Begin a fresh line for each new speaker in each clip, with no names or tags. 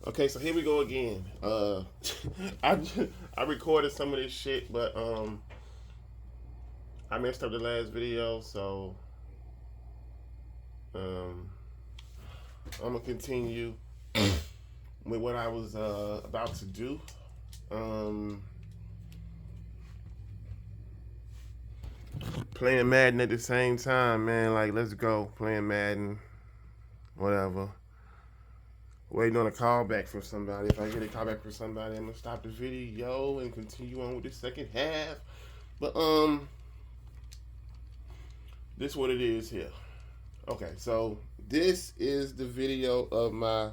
Okay, so here we go again. I I recorded some of this shit, but I messed up the last video, so um, I'm gonna continue with what I was about to do. Um, Playing Madden at the same time, man. Like, let's go playing Madden, whatever. Waiting on a call back from somebody. If I get a call back from somebody, I'm gonna stop the video and continue on with the second half. But this is what it is here. Okay, so this is the video of my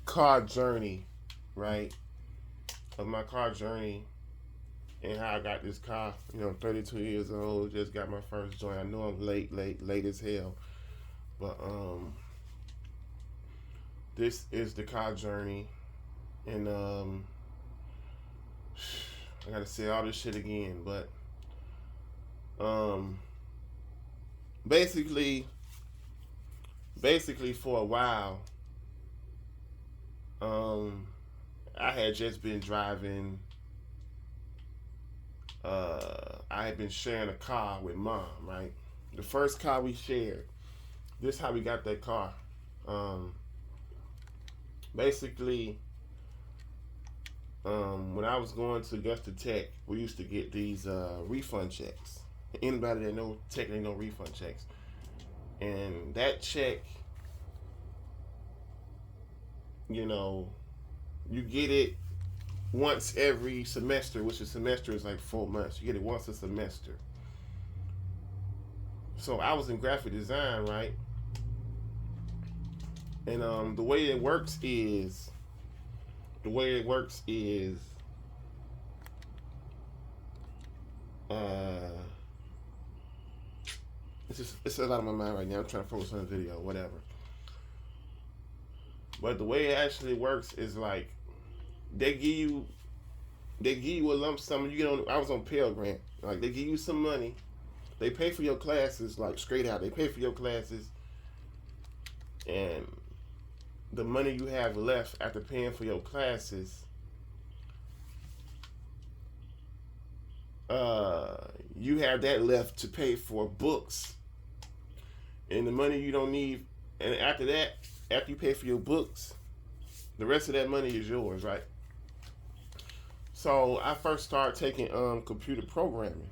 car journey, right? Of my car journey and how I got this car. You know, I'm 32 years old, just got my first joint. I know I'm late as hell, but this is the car journey, and I gotta say all this shit again, but um, basically, for a while, um, I had just been driving. I had been sharing a car with mom, right? The first car we shared. This is how we got that car. Um, basically, when I was going to Augusta Tech, we used to get these refund checks. Anybody that know Tech, they know refund checks. And that check, you know, you get it once every semester, which a semester is like 4 months. You get it once a semester. So I was in graphic design, right? And the way it works is uh, it's a lot on my mind right now. I'm trying to focus on the video, whatever. But the way it actually works is like they give you they give you a lump sum. You get on. I was on Pell Grant. Like they give you some money. They pay for your classes, like straight out. They pay for your classes, and the money you have left after paying for your classes, uh, you have that left to pay for books, and the money you don't need. And after that, after you pay for your books, the rest of that money is yours, right? So I first started taking computer programming.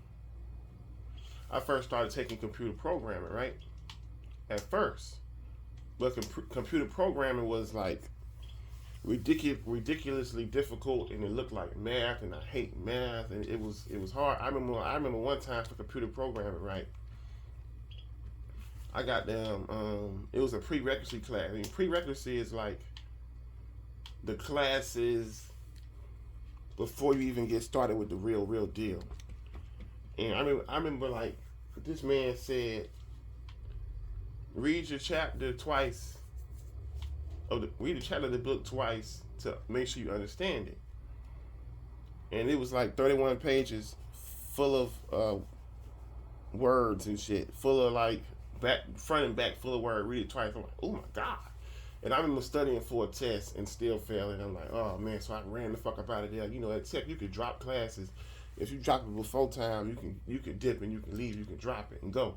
I first started taking computer programming, right? At first, but computer programming was like ridiculously difficult, and it looked like math, and I hate math, and it was hard. I remember one time for computer programming, right? I got them. It was a prerequisite class. I mean, prerequisite is like the classes before you even get started with the real deal. And I remember like this man said, read your chapter twice, read the chapter of the book twice to make sure you understand it. And it was like 31 pages, full of words and shit, full of like back, front and back, full of words. Read it twice. I'm like, oh my god. And I remember studying for a test and still failing. I'm like, oh man, so I ran the fuck up out of there. You know, at Tech you could drop classes. If you drop it before time, you can dip and you can leave, you can drop it and go.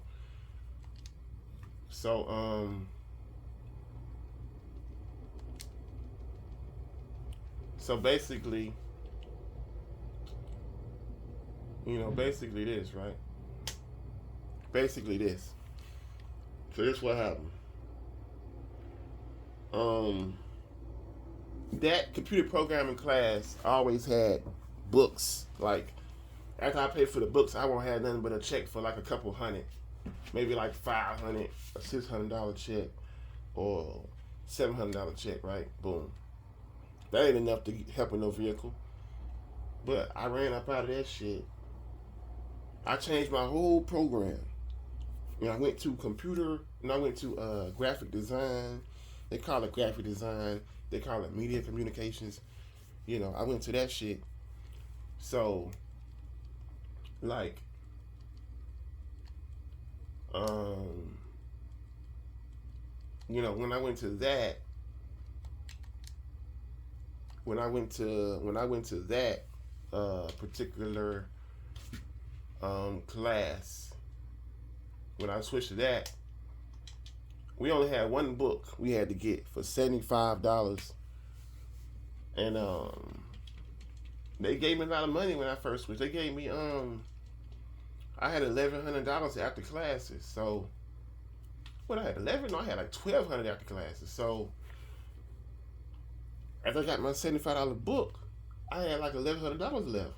So basically, basically this, right? Basically this. So this what happened. Um that computer programming class always had books. Like after I paid for the books, I won't have nothing but a check for like a couple hundred, maybe like 500, a $600 check, or $700 check. Right? Boom. That ain't enough to help with no vehicle. But I ran up out of that shit. I changed my whole program. I went to computer, and I went to graphic design. They call it graphic design. They call it media communications. I went to that shit. So, like, when I went to that, when I went to that particular class, when I switched to that, we only had one book we had to get for $75, and they gave me a lot of money when I first switched. They gave me I had $1,100 after classes. So what, I had 11? No, I had like $1,200 after classes. So after I got my $75 book, I had like $1,100 left.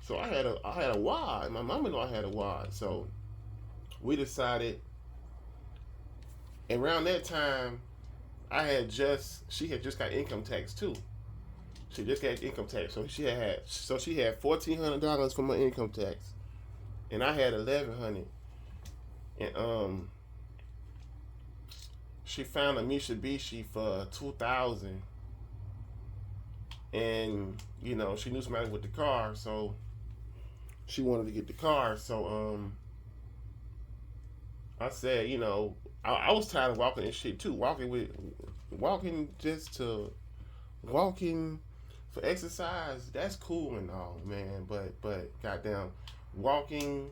So I had a wad. My mom-in-law had a wad. So we decided. And around that time, she had just got income tax too. She just got income tax, so she had $1,400 for my income tax, and I had $1,100. And she found a Mitsubishi for $2,000, and she knew somebody with the car, so she wanted to get the car. So I said, I was tired of walking and shit too. Walking for exercise, that's cool and all, man. But goddamn, walking,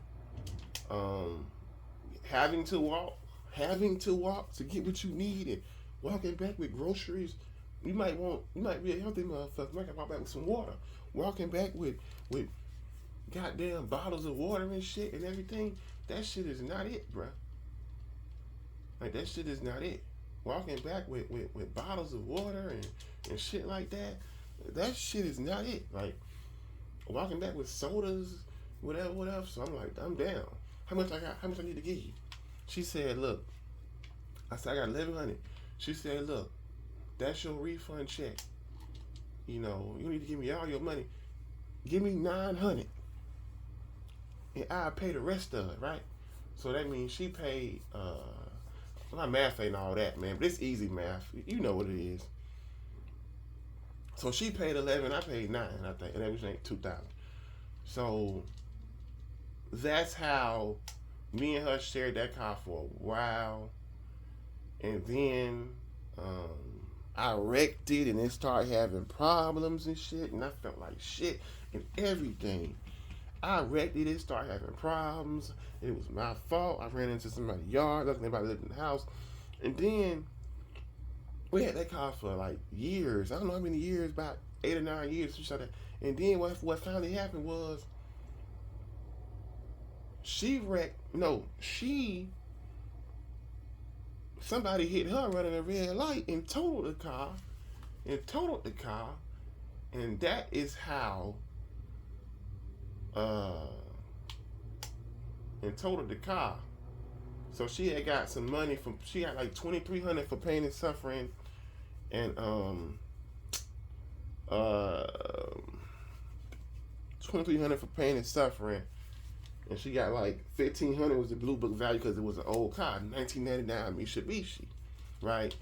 having to walk to get what you need, and walking back with groceries. You might be a healthy motherfucker. You might walk back with some water. Walking back with goddamn bottles of water and shit and everything. That shit is not it, bruh. Like, that shit is not it. Walking back with bottles of water and shit like that shit is not it. Like, walking back with sodas, whatever. So I'm like, I'm down. How much I need to give you? She said, look. I said, I got $1,100. She said, look, that's your refund check. You need to give me all your money. Give me $900. And I'll pay the rest of it, right? So that means she paid, my math ain't all that, man, but it's easy math. You know what it is. So she paid 11, I paid 9, I think, and that was like 2,000. So that's how me and her shared that car for a while, and then I wrecked it, and it started having problems and shit, and I felt like shit and everything. I wrecked it. It started having problems. It was my fault. I ran into somebody's yard. Nothing, anybody lived in the house. And then we had that car for like years. I don't know how many years, about 8 or 9 years. And then what finally happened was somebody hit her running a red light and totaled the car. And that is how and totaled the car. So she had got some money she got like $2,300 for pain and suffering, and $2,300 for pain and suffering, and she got like $1,500 was the blue book value because it was an old car, 1999 Mitsubishi, right?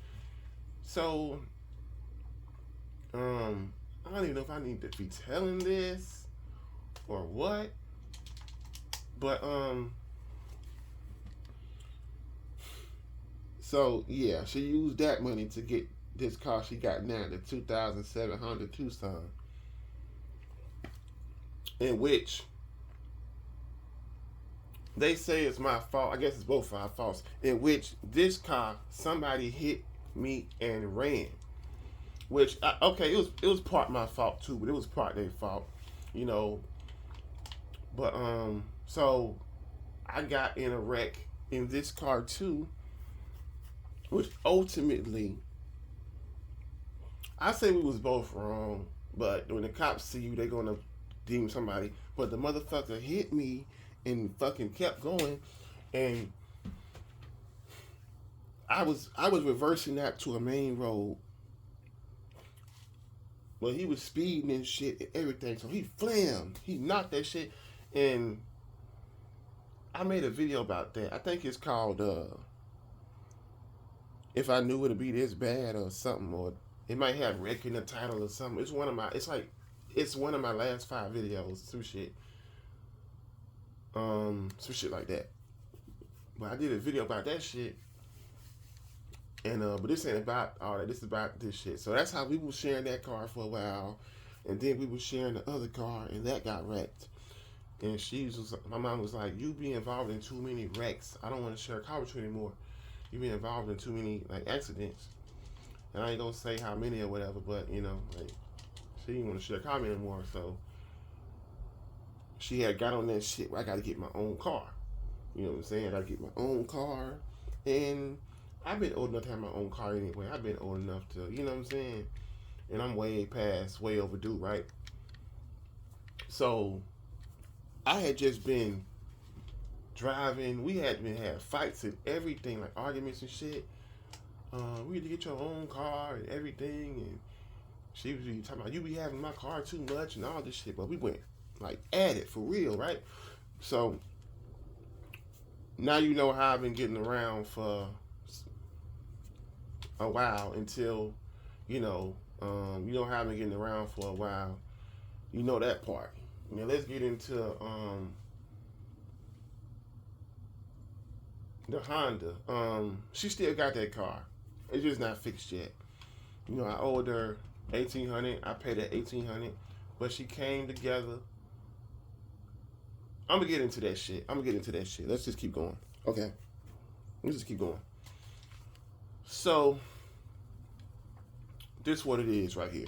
So I don't even know if I need to be telling this or what, but so yeah, she used that money to get this car she got now, the 2,700 Tucson, in which they say it's my fault. I guess it's both our faults. In which this car, somebody hit me and ran. Which okay, it was part my fault too, but it was part their fault, But so I got in a wreck in this car too, which ultimately, I say we was both wrong, but when the cops see you, they're gonna deem somebody. But the motherfucker hit me and fucking kept going, and I was reversing that to a main road, but he was speeding and shit and everything, so he flammed. He knocked that shit, and I made a video about that. I think it's called If I Knew It'd Be This Bad or something, or it might have wreck in the title or something. It's one of my last 5 videos, some shit like that. But I did a video about that shit, And but this ain't about all that. This is about this shit. So that's how we was sharing that car for a while, and then we was sharing the other car, and that got wrecked. And my mom was like, "You be involved in too many wrecks. I don't want to share a car with you anymore. You be involved in too many like accidents." And I ain't gonna say how many or whatever, but like she didn't want to share a car with me anymore. So she had got on that shit where I got to get my own car. You know what I'm saying? I got to get my own car, and I've been old enough to have my own car anyway. I've been old enough to, you know what I'm saying? And I'm way overdue, right? So I had just been driving. We had fights and everything, like arguments and shit. We had to get your own car and everything, and she was talking about you be having my car too much and all this shit. But we went like at it for real, right? So now you know how I've been getting around for a while until you know how I've been getting around for a while. You know that part. Now let's get into the Honda. She still got that car. It's just not fixed yet. I owed her 1,800. I paid her 1,800, but she came together. I'm gonna get into that shit. Let's just keep going. Okay, let's just keep going. So this what it is right here.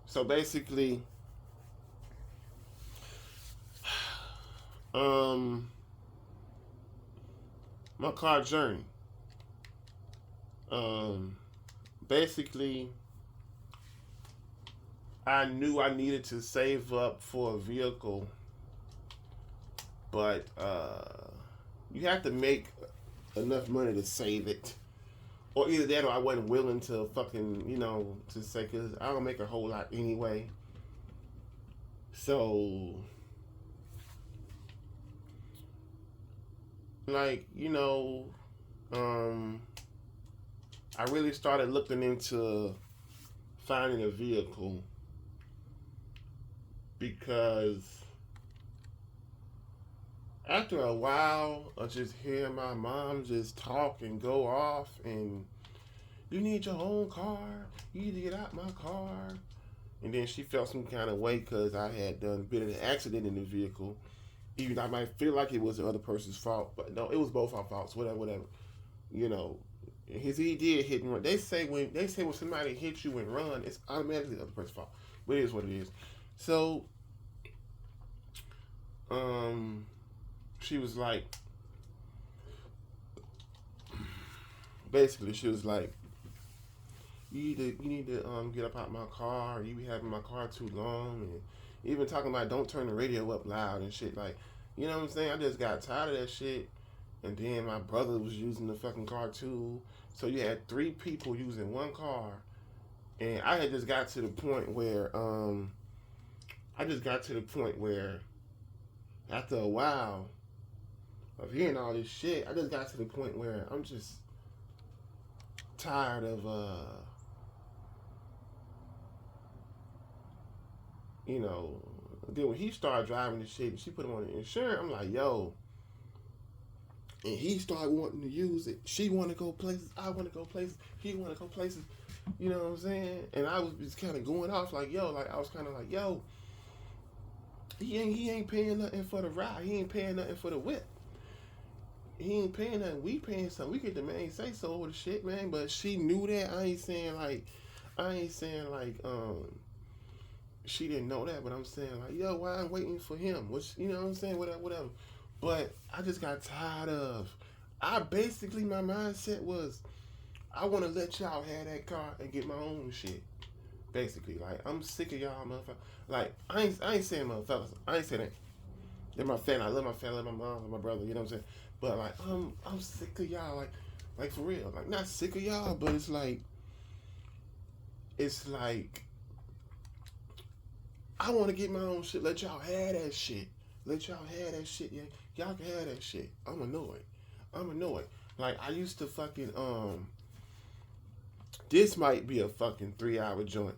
So basically, my car journey. Basically, I knew I needed to save up for a vehicle, but you have to make enough money to save it. Or either that or I wasn't willing to fucking, to say, because I don't make a whole lot anyway. So, like, I really started looking into finding a vehicle because after a while of just hearing my mom just talk and go off and you need your own car, you need to get out my car. And then she felt some kind of way because I had been in an accident in the vehicle. Even I might feel like it was the other person's fault, but no, it was both our faults. Whatever. He did hit and run. They say when somebody hits you and run, it's automatically the other person's fault. But it is what it is. So, she was like, basically, she was like, you need to get up out my car. You be having my car too long, and even talking about don't turn the radio up loud and shit. Like, you know what I'm saying? I just got tired of that shit. And then my brother was using the fucking car too. So you had 3 people using one car. And I had just got to the point where after a while of hearing all this shit, I just got to the point where I'm just tired of then when he started driving the shit and she put him on the insurance, I'm like, yo. And he started wanting to use it. She want to go places. I want to go places. He want to go places. You know what I'm saying? And I was just kind of going off like, yo, like I was kind of like, yo, he ain't paying nothing for the ride. He ain't paying nothing for the whip. He ain't paying nothing. We paying something. We get the man say so over the shit, man. But she knew that. I ain't saying like she didn't know that, but I'm saying like, yo, why I'm waiting for him? Which, you know what I'm saying? Whatever. But I just got tired of. My mindset was, I want to let y'all have that car and get my own shit. Basically, like I'm sick of y'all, motherfuckers. Like I ain't saying motherfuckers. I ain't saying that. They're my family. I love my family, my mom, my brother. You know what I'm saying? But like I'm sick of y'all. Like for real. Like not sick of y'all, but it's like I want to get my own shit. Let y'all have that shit. Yeah. Y'all can have that shit. I'm annoyed. Like I used to fucking this might be a fucking 3-hour joint.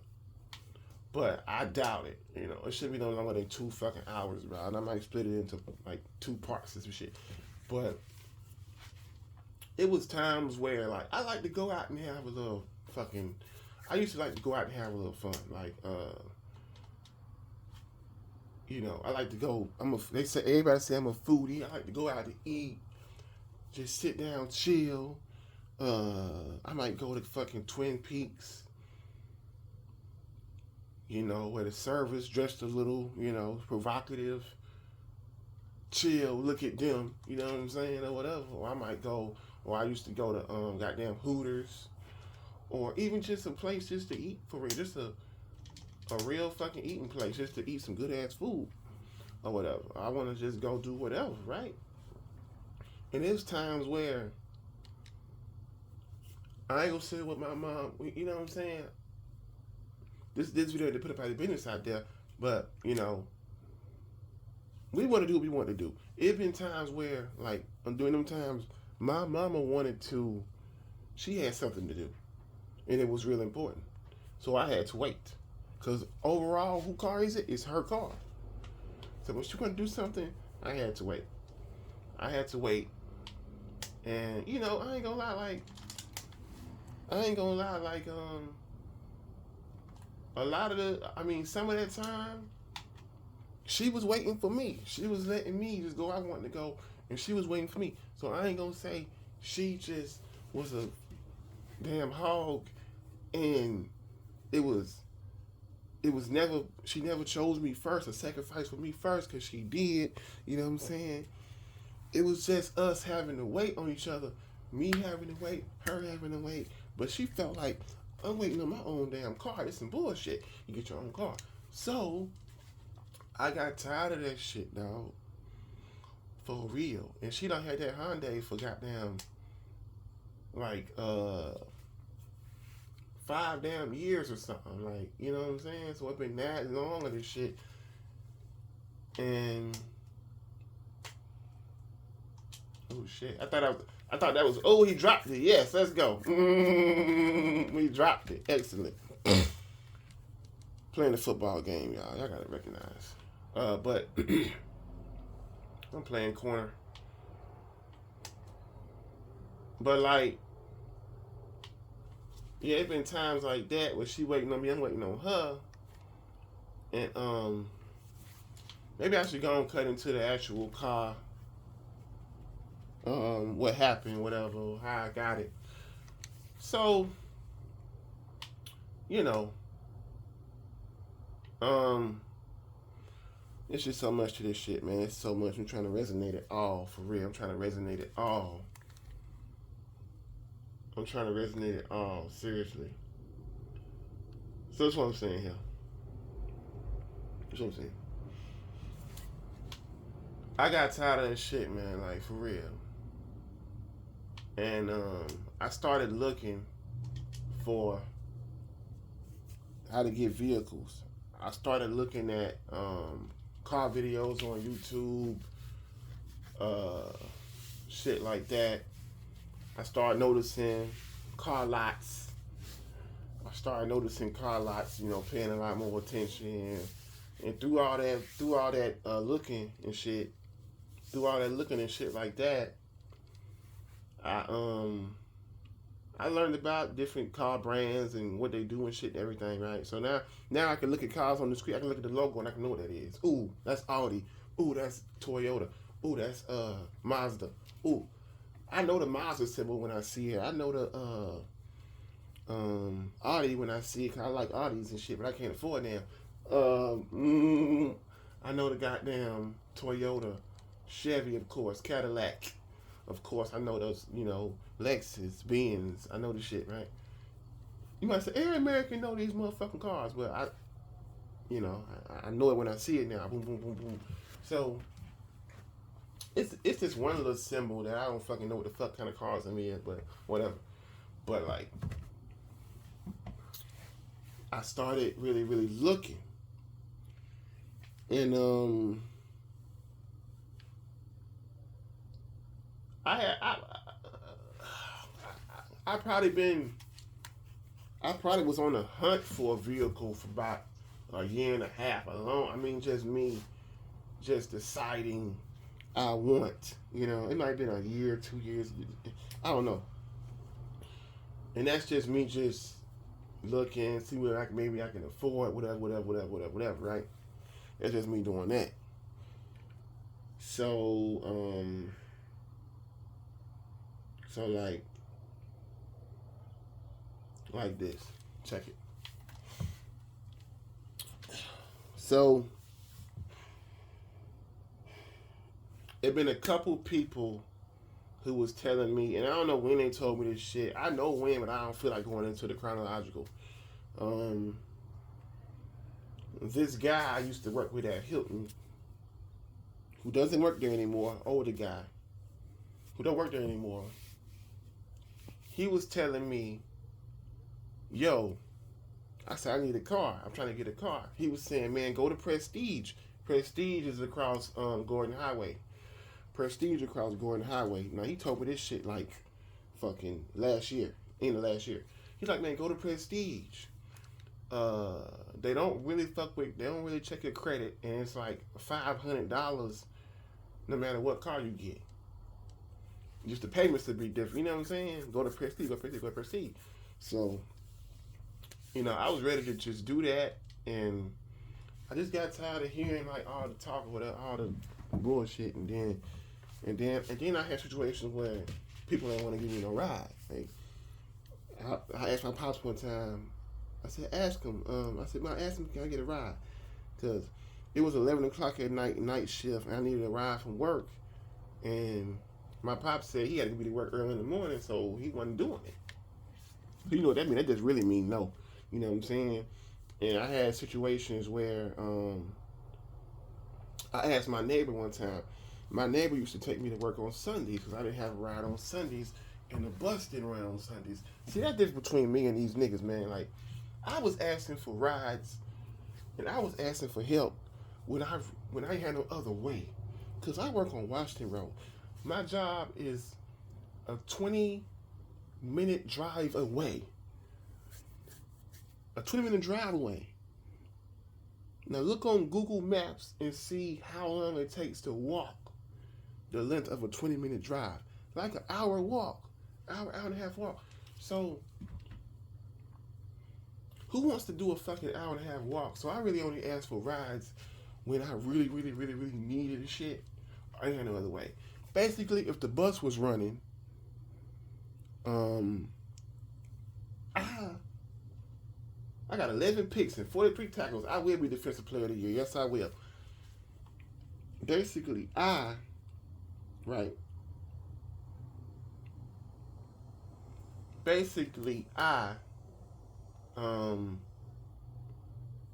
But I doubt it. You know, it should be no longer than 2 fucking hours, bro. And I might split it into like 2 parts and some shit. But it was times where like I like to go out and have a little fucking. I used to like to go out and have a little fun, like you know, I like to go. They say everybody say I'm a foodie. I like to go out to eat, just sit down, chill. I might go to fucking Twin Peaks, you know, where the servers dressed a little, you know, provocative, chill, look at them, you know what I'm saying, or whatever. Or I might go, or I used to go to goddamn Hooters, or even just a place just to eat for real, just a real fucking eating place, just to eat some good ass food or whatever. I want to just go do whatever, right? And there's times where I ain't gonna sit with my mom, you know what I'm saying? This video to put up our business out there, but you know, we want to do what we want to do. It been times where, like, during them times, my mama wanted to. She had something to do, and it was real important. So I had to wait, cause overall, who car is it? It's her car. So when she wanted to do something, I had to wait. I had to wait, and you know, I ain't gonna lie, a lot of some of that time, she was waiting for me. She was letting me just go. I wanted to go, and she was waiting for me. So I ain't gonna say she just was a damn hog, and it was never. She never chose me first or sacrificed for me first, cause she did. You know what I'm saying? It was just us having to wait on each other. Me having to wait, her having to wait. But she felt like I'm waiting on my own damn car. It's some bullshit. You get your own car. So I got tired of that shit, dog. For real. And she done had that Hyundai for goddamn like 5 damn years or something. Like, you know what I'm saying? So it's been that long of this shit. And oh shit. I thought that was, oh, he dropped it. Yes, let's go. We dropped it. Excellent. Playing the football game, y'all. Y'all gotta recognize. But I'm playing corner. But like, yeah, it's been times like that where she waiting on me, I'm waiting on her. And maybe I should go and cut into the actual car. What happened, whatever, how I got it. So, you know, it's just so much to this shit, man. It's so much. I'm trying to resonate it all, for real. I'm trying to resonate it all. Seriously. So that's what I'm saying here. That's what I'm saying. I got tired of that shit, man, like, for real. And I started looking for how to get vehicles. I started looking at car videos on YouTube, shit like that. I started noticing car lots. You know, paying a lot more attention. And through all that looking and shit, like that, I learned about different car brands and what they do and shit and everything, right? So now I can look at cars on the screen. I can look at the logo and I can know what that is. Ooh, that's Audi. Ooh, that's Toyota. Ooh, that's Mazda. Ooh, I know the Mazda symbol when I see it. I know the Audi when I see it, 'cause I like Audis and shit, but I can't afford them. I know the goddamn Toyota, Chevy, of course, Cadillac. Of course, I know those, you know, Lexus, Benz. I know the shit, right? You might say, every American know these motherfucking cars. Well, I know it when I see it now. Boom, boom, boom, boom. So, it's this one little symbol that I don't fucking know what the fuck kind of cars I'm in, but whatever. But, like, I started really, really looking. And, I probably was on a hunt for a vehicle for about a year and a half alone. I mean, just me, just deciding I want. You know, it might have been a year, 2 years. I don't know. And that's just me, just looking, see what maybe I can afford, whatever. Right? That's just me doing that. So, so like this. Check it. So it been a couple people who was telling me, and I don't know when they told me this shit. I know when, but I don't feel like going into the chronological. Um, this guy I used to work with at Hilton, who doesn't work there anymore, older guy, who don't work there anymore, he was telling me, yo, I said, I need a car. I'm trying to get a car. He was saying, man, go to Prestige. Prestige is across Gordon Highway. Prestige across Gordon Highway. Now, he told me this shit like fucking last year, end of last year. He's like, man, go to Prestige. They don't really they don't really check your credit, and it's like $500 no matter what car you get. Just the payments to be different. You know what I'm saying? Go to Prestige, go to Prestige, go to Prestige. So, you know, I was ready to just do that, and I just got tired of hearing like all the talk or whatever, all the bullshit, and then I had situations where people don't want to give me no ride. Like I asked my pops one time. I said, ask him. I said, man, ask him, can I get a ride? Because it was 11 o'clock at night shift, and I needed a ride from work, and my pops said he had to be to work early in the morning, so he wasn't doing it. So you know what that means? That just really mean no. You know what I'm saying? And I had situations where I asked my neighbor one time. My neighbor used to take me to work on Sundays because I didn't have a ride on Sundays, and the bus didn't run on Sundays. See, that difference between me and these niggas, man. Like, I was asking for rides, and I was asking for help when I had no other way. Cause I work on Washington Road. My job is a 20-minute drive away. A 20-minute drive away. Now look on Google Maps and see how long it takes to walk the length of a 20-minute drive. Like an hour walk. Hour and a half walk. So who wants to do a fucking hour and a half walk? So I really only ask for rides when I really needed shit. I ain't no other way. Basically, if the bus was running, I got 11 picks and 43 tackles. I will be defensive player of the year. Yes, I will. Basically, I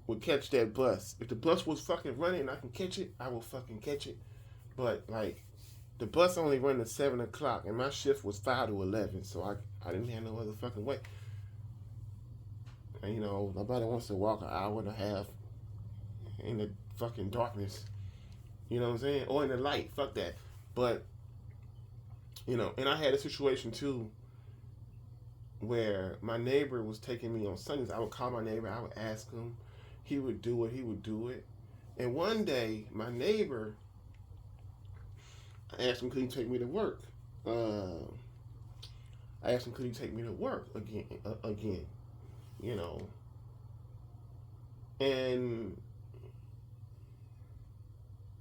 would catch that bus. If the bus was fucking running and I can catch it, I will fucking catch it. But like, the bus only ran at 7 o'clock, and my shift was 5 to 11, so I didn't have no other fucking way. And you know, nobody wants to walk an hour and a half in the fucking darkness. You know what I'm saying? Or in the light. Fuck that. But, you know, and I had a situation too where my neighbor was taking me on Sundays. I would call my neighbor, I would ask him. He would do it. And one day, my neighbor, I asked him, could he take me to work? I asked him, could he take me to work again? You know. And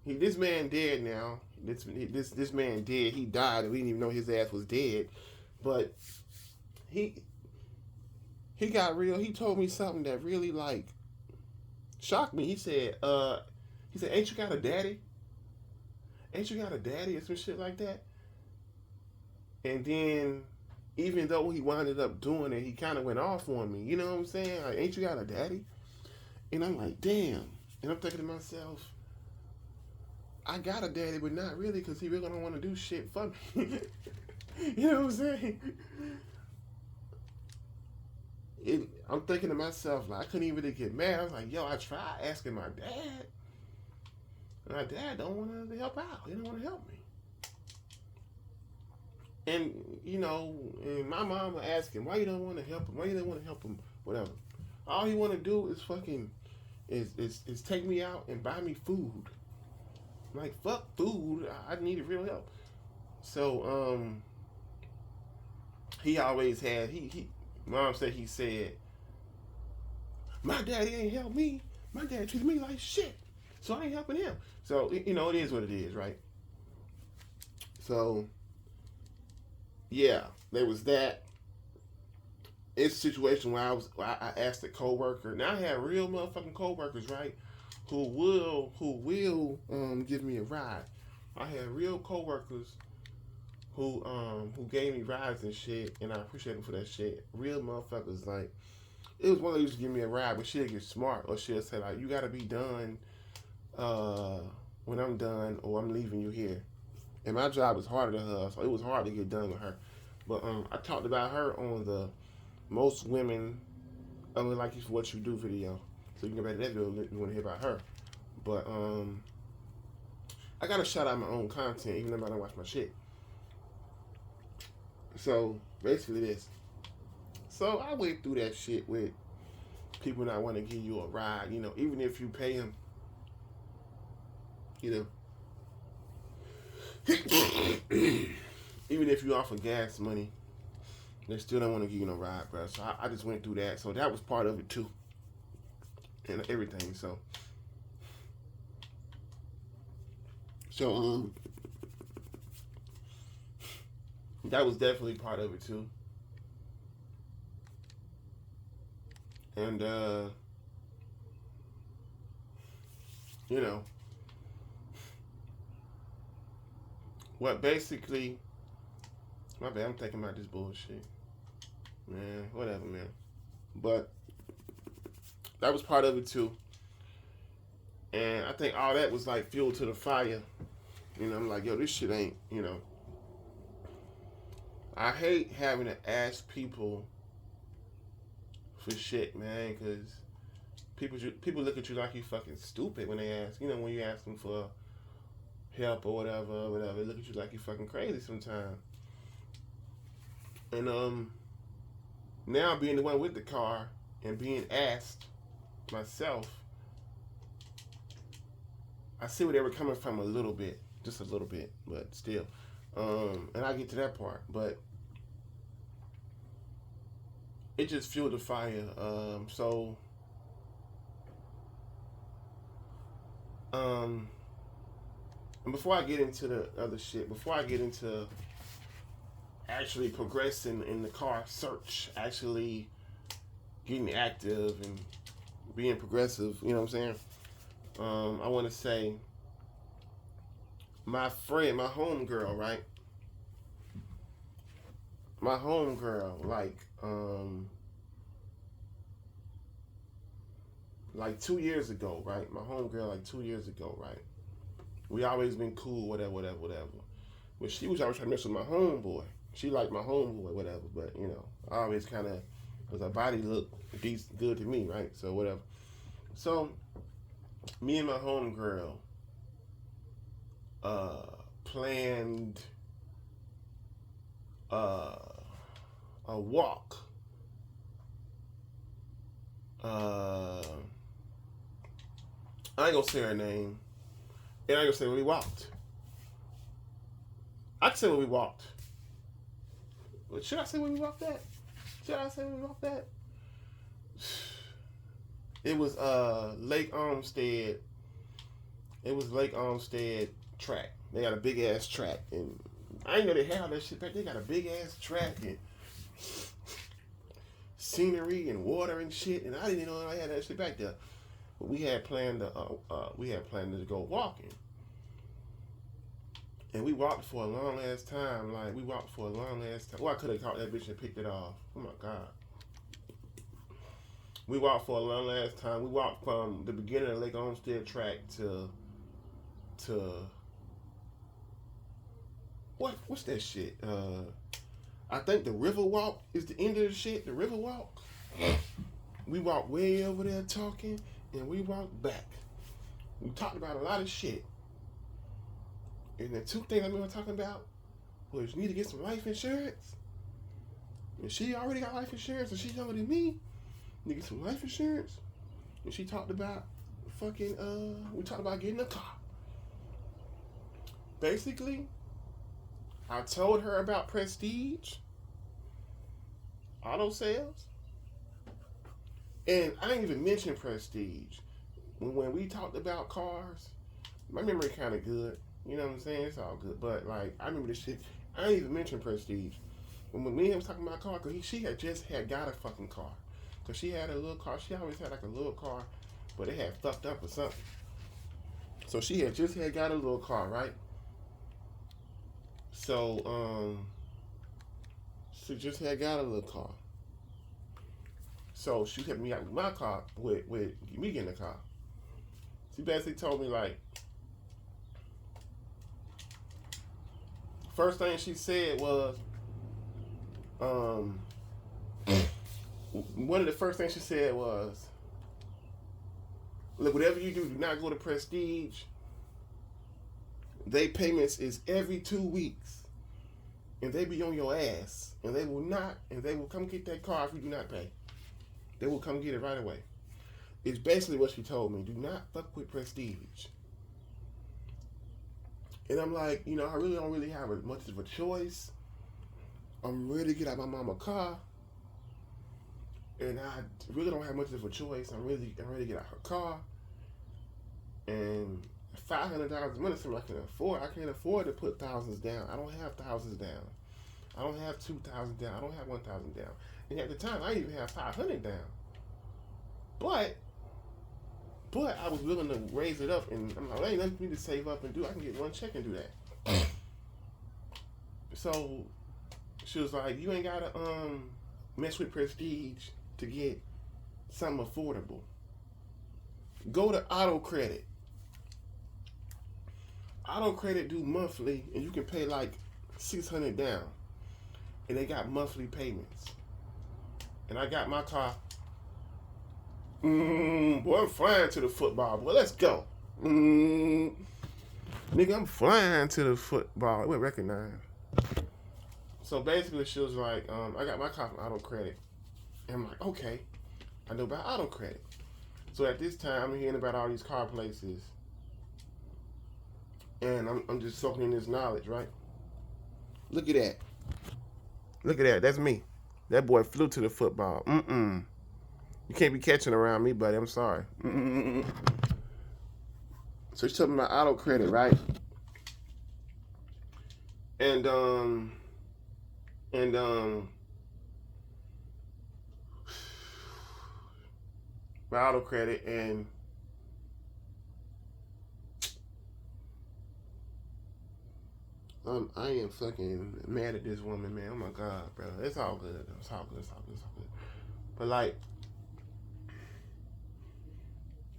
this man dead now. This man dead. He died, and we didn't even know his ass was dead. But he got real. He told me something that really like shocked me. He said, ain't you got a daddy? Ain't you got a daddy or some shit like that? And then, even though he wound up doing it, he kind of went off on me. You know what I'm saying? Like, ain't you got a daddy? And I'm like, damn. And I'm thinking to myself, I got a daddy, but not really, because he really don't want to do shit for me. You know what I'm saying? I'm thinking to myself, like, I couldn't even really get mad. I was like, yo, I tried asking my dad. And my dad don't want to help out. He don't want to help me. And, you know, and my mom would ask him, why you don't want to help him? Why you don't want to help him? Whatever. All he want to do is is take me out and buy me food. I'm like, fuck food. I needed real help. So he always had he mom said he said, my daddy ain't helped me. My dad treated me like shit. So I ain't helping him. So it is what it is, right? So yeah, there was that. It's a situation where I asked a coworker. Now I have real motherfucking coworkers, right? Who will give me a ride. I had real coworkers who gave me rides and shit, and I appreciate them for that shit. Real motherfuckers, like, it was one that used to give me a ride, but she'll get smart, or she'll say like, you gotta be done when I'm done, or I'm leaving you here. And my job is harder than her, so it was hard to get done with her. But I talked about her on the most women only like you for what you do video. So you can go back to that video if you want to hear about her. But I gotta shout out my own content even if I don't watch my shit. So basically this. So I went through that shit with people not want to give you a ride, even if you pay them, even if you offer gas money, they still don't want to give you no ride, bro. So I just went through that. So that was part of it too. And everything. So that was definitely part of it too. And what basically, my bad, I'm thinking about this bullshit. Man, whatever, man. But that was part of it too. And I think all that was like fuel to the fire. I'm like, yo, this shit ain't, I hate having to ask people for shit, man, because people look at you like you fucking stupid when they ask, when you ask them for help or whatever, they look at you like you fucking crazy sometimes. And now being the one with the car and being asked myself, I see where they were coming from a little bit, just a little bit, but still. And I'll get to that part, but it just fueled the fire. And before I get into the other shit, before I get into actually progressing in the car search, actually getting active and being progressive, you know what I'm saying? I want to say my friend, my homegirl, right? My homegirl, like 2 years ago, right? My homegirl, like 2 years ago, right? We always been cool, whatever. But she was always trying to mess with my homeboy. She liked my homeboy, whatever. But, I always kind of, because her body looked decent, good to me, right? So, whatever. So, me and my homegirl planned a walk. I ain't gonna say her name. And I ain't gonna say when we walked. I can say when we walked. But should I say when we walked that? It was Lake Olmsted. It was Lake Olmsted track. They got a big ass track, and I didn't know they had all that shit back. They got a big ass track and scenery and water and shit, and I didn't even know I had that shit back there. But we had planned to go walking, and we walked for a long ass time. Well, I could have caught that bitch and picked it off. Oh my god. We walked for a long ass time. We walked from the beginning of Lake Olmsted track to what's that shit? I think the River Walk is the end of the shit. The River Walk. We walked way over there talking, and we walked back. We talked about a lot of shit. And the two things I remember talking about was you need to get some life insurance. And she already got life insurance, and she's younger than me. You need to get some life insurance. And she talked about we talked about getting a car. Basically, I told her about Prestige auto sales, and I didn't even mention Prestige. When we talked about cars, my memory kind of good. You know what I'm saying? It's all good. But, like, I remember this shit. I didn't even mention Prestige. When me and him was talking about a car, because she had just got a fucking car. Because she had a little car. She always had, like, a little car, but it had fucked up or something. So she had just got a little car, right? So, she just got a little car. So she hit me out with my car, with me getting the car. She basically told me, like, first thing she said was, one of the first things she said was, look, whatever you do not go to Prestige. They payments is every 2 weeks. And they be on your ass. And they will come get that car if you do not pay. They will come get it right away. It's basically what she told me. Do not fuck with Prestige. And I'm like, you know, I really don't have much of a choice. I'm ready to get out my mama's car. And I really don't have much of a choice. I'm ready to get out her car. And $500 a month is something I can afford. I can't afford to put thousands down. I don't have thousands down. I don't have 2,000 down. I don't have 1,000 down. And at the time, I didn't even have 500 down. But I was willing to raise it up, and I'm like, there ain't nothing for me to save up and do. I can get one check and do that. So she was like, you ain't gotta mess with Prestige to get something affordable. Go to Auto Credit. Auto Credit do monthly, and you can pay like $600 down, and they got monthly payments. And I got my car. Boy, I'm flying to the football. Boy, let's go. Nigga, I'm flying to the football. It went recognized. So basically, she was like, I got my car from Auto Credit. And I'm like, okay, I know about Auto Credit. So at this time, I'm hearing about all these car places. And I'm just soaking in this knowledge, right? Look at that. Look at that. That's me. That boy flew to the football. You can't be catching around me, buddy. I'm sorry. So she's talking about Auto Credit, right? And my Auto Credit, and I am fucking mad at this woman, man. Oh my God, bro. It's all good. It's all good. But like,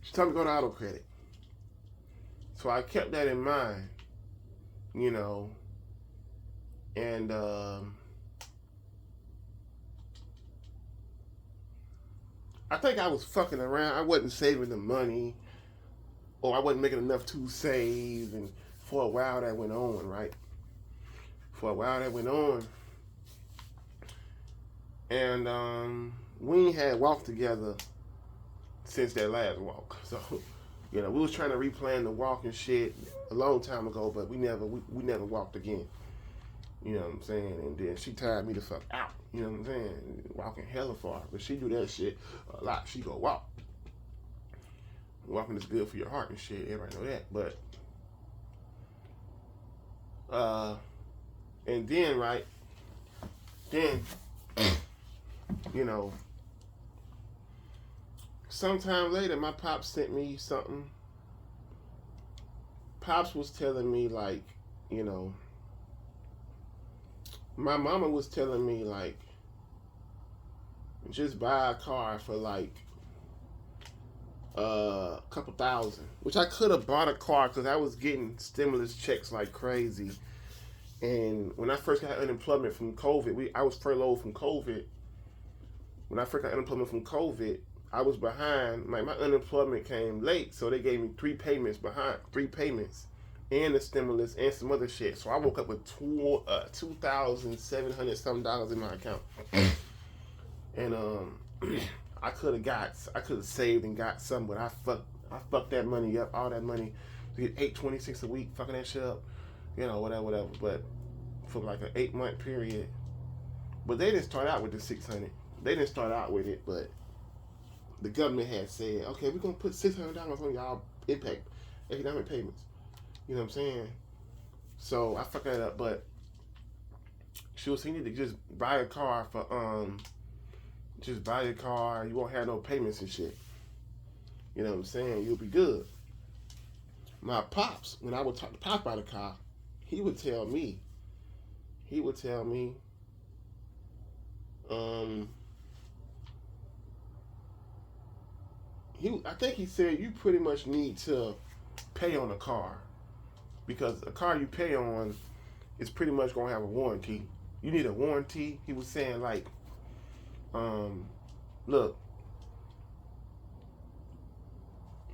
she's telling me to go to Auto Credit. So I kept that in mind, you know, and I think I was fucking around. I wasn't saving the money, or I wasn't making enough to save, and for a while that went on, right? And we ain't had walked together since that last walk. So, you know, we was trying to replan the walk and shit a long time ago, but we never walked again. You know what I'm saying? And then she tired me the fuck out. You know what I'm saying? Walking hella far. But she do that shit a lot. She go walk. Walking is good for your heart and shit. Everybody know that. But and then, right, you know, sometime later, my pops sent me something. Pops was telling me, like, you know, my mama was telling me, like, just buy a car for, like, a couple thousand. Which I could have bought a car because I was getting stimulus checks like crazy. And when I first got unemployment from COVID, I was furloughed from COVID. When I first got unemployment from COVID, I was behind. Like, my unemployment came late, so they gave me 3 payments, and the stimulus and some other shit. So I woke up with $2,700 something in my account. And I could have saved and got some, but I fucked that money up, all that money, to get $826 a week, fucking that shit up, whatever. But for like an 8-month period, but they didn't start out with the 600. They didn't start out with it, but the government had said, okay, we're gonna put $600 on y'all impact economic payments. You know what I'm saying? So I fucked that up, but she was saying you need to just buy a car for just buy a car. You won't have no payments and shit. You know what I'm saying? You'll be good. My pops, when I would talk to Pop about a car, he would tell me, I think he said you pretty much need to pay on a car because a car you pay on is pretty much gonna have a warranty. You need a warranty. He was saying like, look,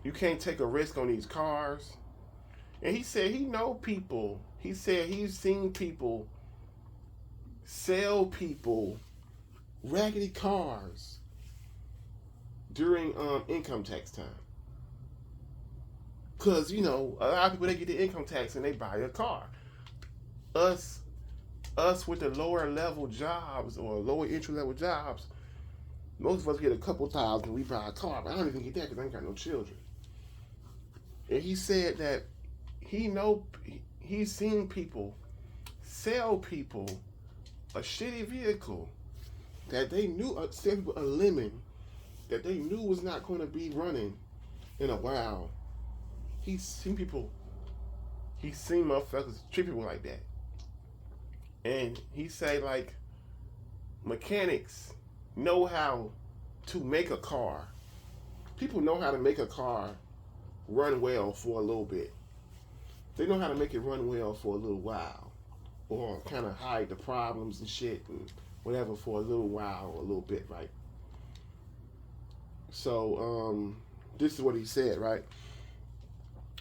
you can't take a risk on these cars. And he said he know people. He said he's seen people sell people raggedy cars during income tax time. Cause a lot of people, they get the income tax and they buy a car. Us with the lower level jobs or lower entry level jobs, most of us get a couple thousand, we buy a car. But I don't even get that because I ain't got no children. And he said that he's seen people sell people a shitty vehicle that they knew, a lemon that they knew was not going to be running in a while. He's seen motherfuckers treat people like that. And he say like mechanics know how to make a car. People know how to make a car run well for a little bit. They know how to make it run well for a little while, or kind of hide the problems and shit and whatever for a little while or a little bit, right? So this is what he said, right?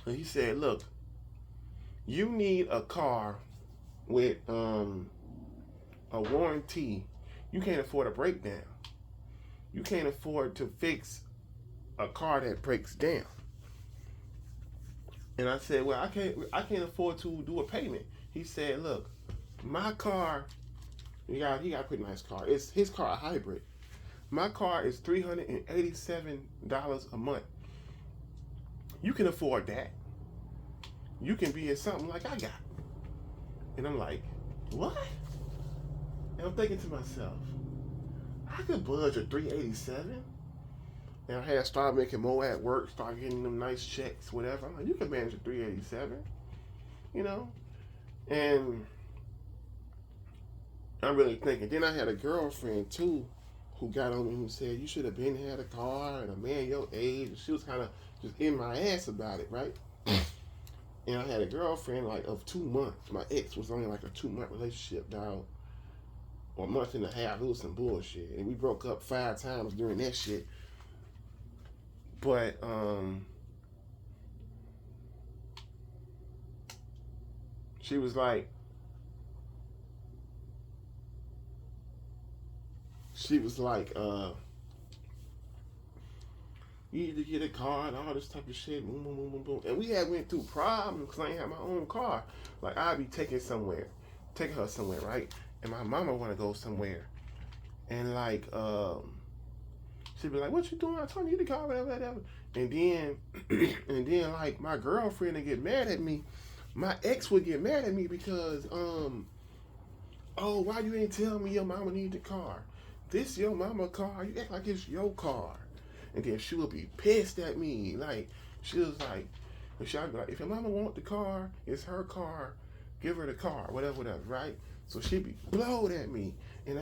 And he said, look, you need a car with a warranty. You can't afford a breakdown. You can't afford to fix a car that breaks down. And I said, well, I can't afford to do a payment. He said, look, my car, he got a pretty nice car. It's his car, a hybrid. My car is $387 a month. You can afford that. You can be in something like I got. And I'm like, what? And I'm thinking to myself, I could budge a $387. And I had started making more at work, start getting them nice checks, whatever. I'm like, you can manage a $387, And I'm really thinking. Then I had a girlfriend too, who got on me and said, you should have been had a car and a man your age. She was kind of just in my ass about it, right? And I had a girlfriend of 2 months. My ex was only like a 2-month relationship, dog. Or a month and a half. It was some bullshit. And we broke up 5 times during that shit. But she was like, you need to get a car and all this type of shit, boom, boom, boom, boom, boom. And we had went through problems because I ain't had my own car. Like, I'd be taking her somewhere, right? And my mama want to go somewhere. And like, she'd be like, what you doing? I told you the car, whatever. And then like my girlfriend would get mad at me. My ex would get mad at me because, oh, why you ain't tell me your mama need the car? This your mama car? You act like it's your car. And then she would be pissed at me. Like, she was like, she'd be like, if your mama want the car, it's her car, give her the car, whatever, right? So she'd be blowed at me. And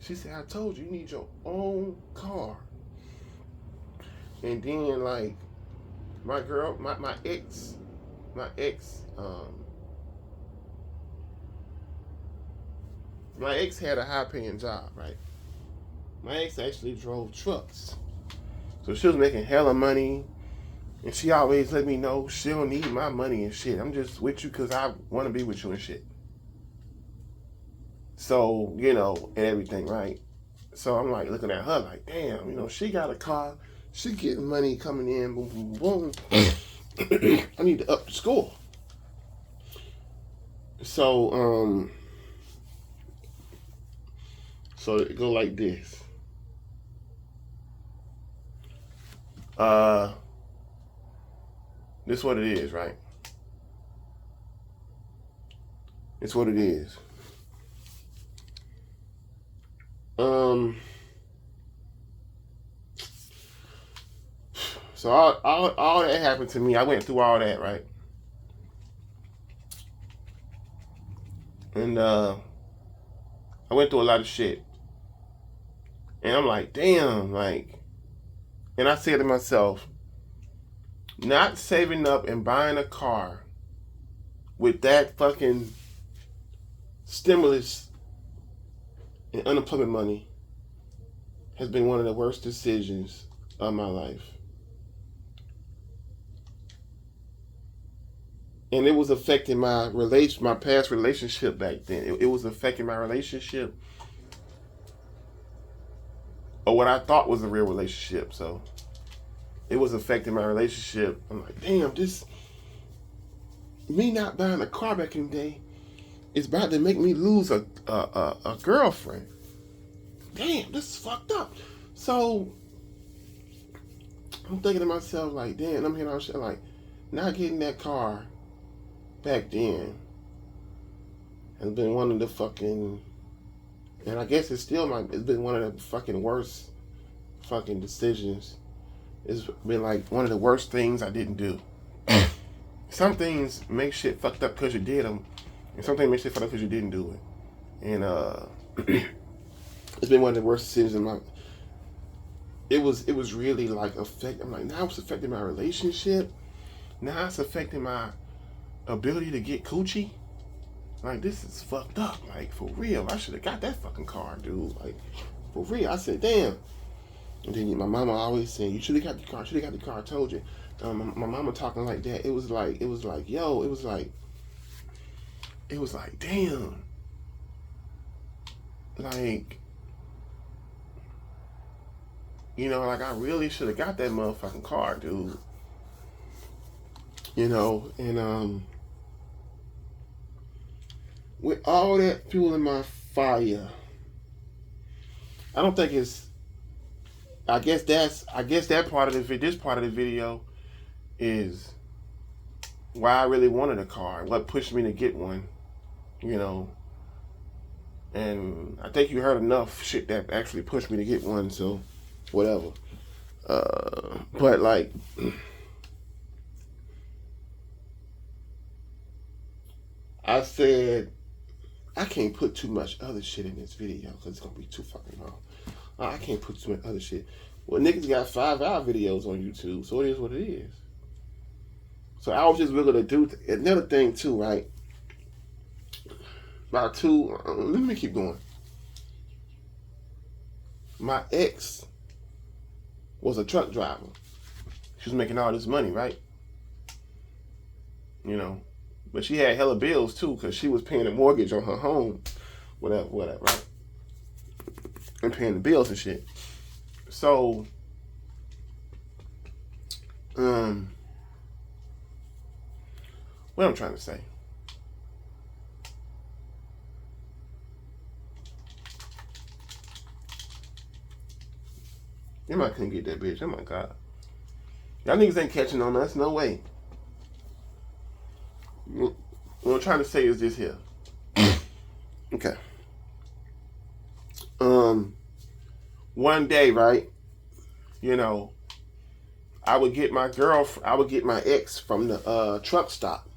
she said, I told you, you need your own car. And then like, my ex had a high paying job, right? My ex actually drove trucks. So she was making hella money, and she always let me know she don't need my money and shit. I'm just with you because I want to be with you and shit. So, and everything, right? So I'm like looking at her like, damn, she got a car, She getting money coming in, boom, boom, boom. I need to up the score. So, so it go like this. This is what it is, right? It's what it is. So all that happened to me. I went through all that, right? And I went through a lot of shit. And I'm like, damn, like, and I said to myself, not saving up and buying a car with that fucking stimulus and unemployment money has been one of the worst decisions of my life. And it was affecting my past relationship back then. It was affecting my relationship, or what I thought was a real relationship. So it was affecting my relationship. I'm like, damn, me not buying a car back in the day is about to make me lose a girlfriend. Damn, this is fucked up. So I'm thinking to myself, like, damn, I'm hearing all shit, like, not getting that car back then has been one of the fucking, and I guess it's been one of the fucking worst fucking decisions. It's been like one of the worst things I didn't do. Some things make shit fucked up because you did them, and some things make shit fucked up because you didn't do it. And it's been one of the worst decisions in my. It was really like I'm like, now it's affecting my relationship. Now it's affecting my ability to get coochie. Like, this is fucked up. Like, for real, I should have got that fucking car, dude. Like, for real. I said, damn. And then my mama always saying, you should have got the car. Should have got the car. I told you. My mama talking like that. It was like, yo. It was like, damn. Like, you know, like, I really should have got that motherfucking car, dude. You know, and with all that fuel in my fire, I don't think it's. I guess that part of this part of the video is why I really wanted a car, what pushed me to get one, you know. And I think you heard enough shit that actually pushed me to get one, so whatever. But like, I said, I can't put too much other shit in this video because it's gonna be too fucking long. I can't put too much other shit. Well, niggas got 5-hour videos on YouTube, so it is what it is. So I was just willing to do another thing too, right? Let me keep going. My ex was a truck driver. She was making all this money, right? You know, but she had hella bills too, because she was paying a mortgage on her home, whatever, right? And paying the bills and shit. So, what I'm trying to say. I couldn't get that bitch. Oh my God. Y'all niggas ain't catching on us. No way. What I'm trying to say is this here. Okay. One day, right? You know, I would get my ex from the truck stop.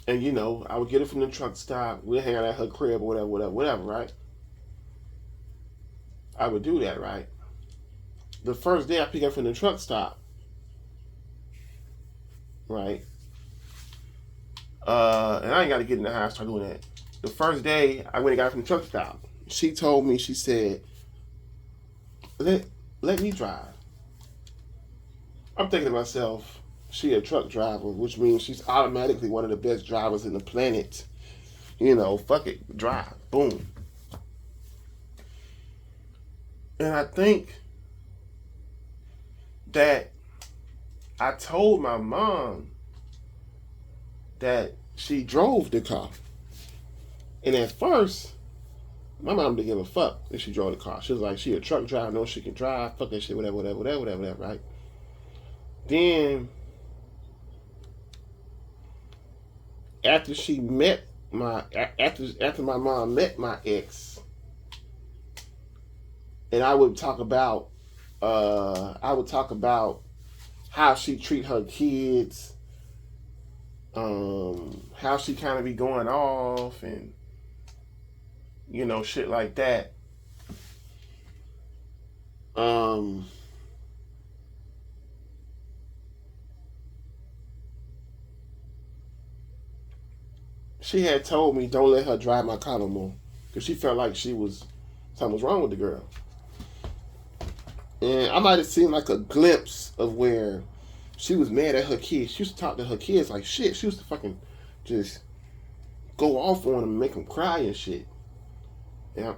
And you know, I would get her from the truck stop. We'd hang out at her crib or whatever, right? I would do that, right? The first day I pick up from the truck stop, right? And I ain't got to get in the house, start doing that. The first day I went and got her from the truck stop. She told me, she said, let me drive. I'm thinking to myself, she a truck driver, which means she's automatically one of the best drivers in the planet. You know, fuck it, drive, boom. And I think that I told my mom that she drove the car. And at first, my mom didn't give a fuck if she drove the car. She was like, she a truck driver, knows she can drive, fuck that shit, whatever, right? Then, after my mom met my ex, and I would talk about how she treat her kids, how she kind of be going off, and shit like that. She had told me don't let her drive my car no more because she felt like something was wrong with the girl. And I might have seen like a glimpse of where she was mad at her kids. She used to talk to her kids like shit. She used to fucking just go off on them and make them cry and shit. And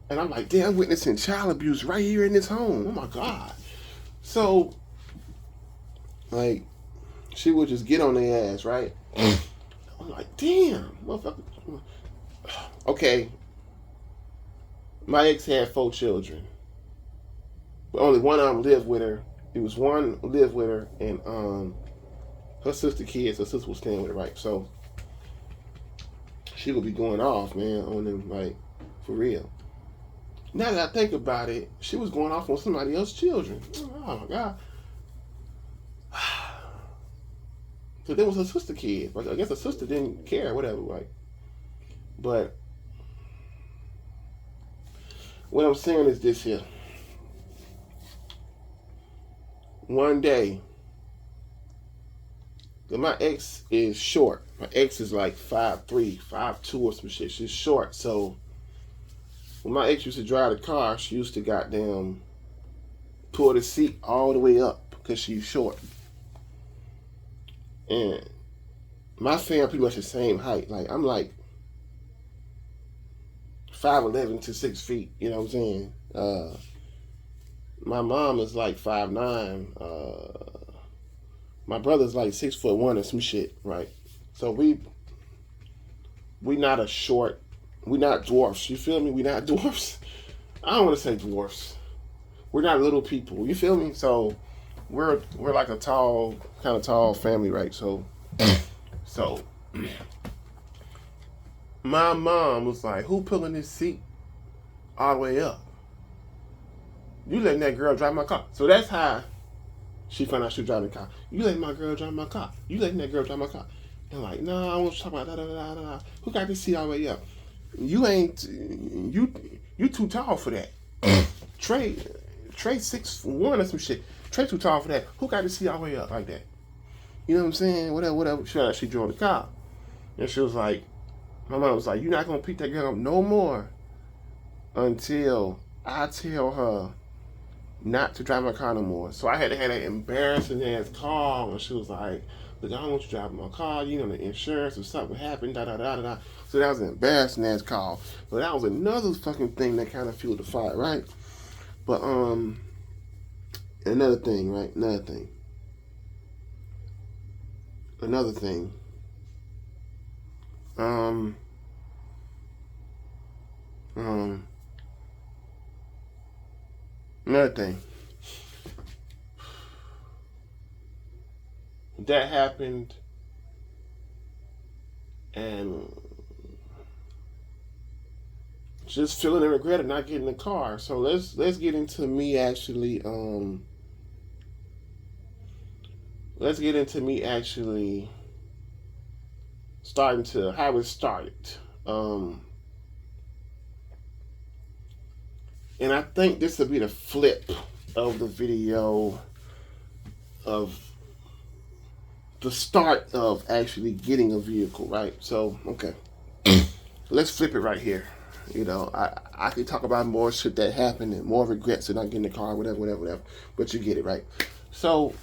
I'm like, damn, I'm witnessing child abuse right here in this home. Oh my God. So, like, she would just get on their ass, right? I'm like, damn, motherfucker. Okay. My ex had 4 children. But only one of them lived with her. It was one lived with her, and her sister was staying with her, right? So she would be going off, man, on them, like, for real. Now that I think about it, she was going off on somebody else's children. Oh my God. So there was her sister kid. But I guess her sister didn't care, whatever, right? But what I'm saying is this here. One day, my ex is short. My ex is like 5'3", 5'2", or some shit. She's short. So when my ex used to drive the car, she used to goddamn pull the seat all the way up because she's short. And my family pretty much the same height. Like, I'm like 5'11" to 6 feet. You know what I'm saying? My mom is like 5'9". My brother's like 6'1" or some shit, right? So we not a short. We not dwarfs. You feel me? We not dwarfs. I don't want to say dwarfs. We're not little people. You feel me? So we're like a kind of tall family, right? So my mom was like, "Who pulling this seat all the way up? You letting that girl drive my car?" So that's how she found out she was driving the car. You letting my girl drive my car? You letting that girl drive my car? And I'm like, no, I want to talk about da. Who got this seat all the way up? You ain't you too tall for that. Trey 6'1" or some shit. Trey too tall for that. Who got this seat all the way up like that? You know what I'm saying? Whatever. She drove the car, and she was like, my mom was like, "You're not gonna pick that girl up no more until I tell her not to drive my car no more." So I had to have that embarrassing ass call, and she was like, "Look, I don't want you driving my car. You know the insurance or something happened. Da. So that was an embarrassing ass call. So that was another fucking thing that kind of fueled the fire, right? But another thing, right? Another thing. Another thing. That happened, and just feeling the regret of not getting the car. So let's get into me actually. Let's get into me actually starting to how it started. And I think this will be the flip of the video of the start of actually getting a vehicle, right? So, okay. Let's flip it right here. You know, I can talk about more shit that happened and more regrets of not getting the car, whatever. But you get it, right? So,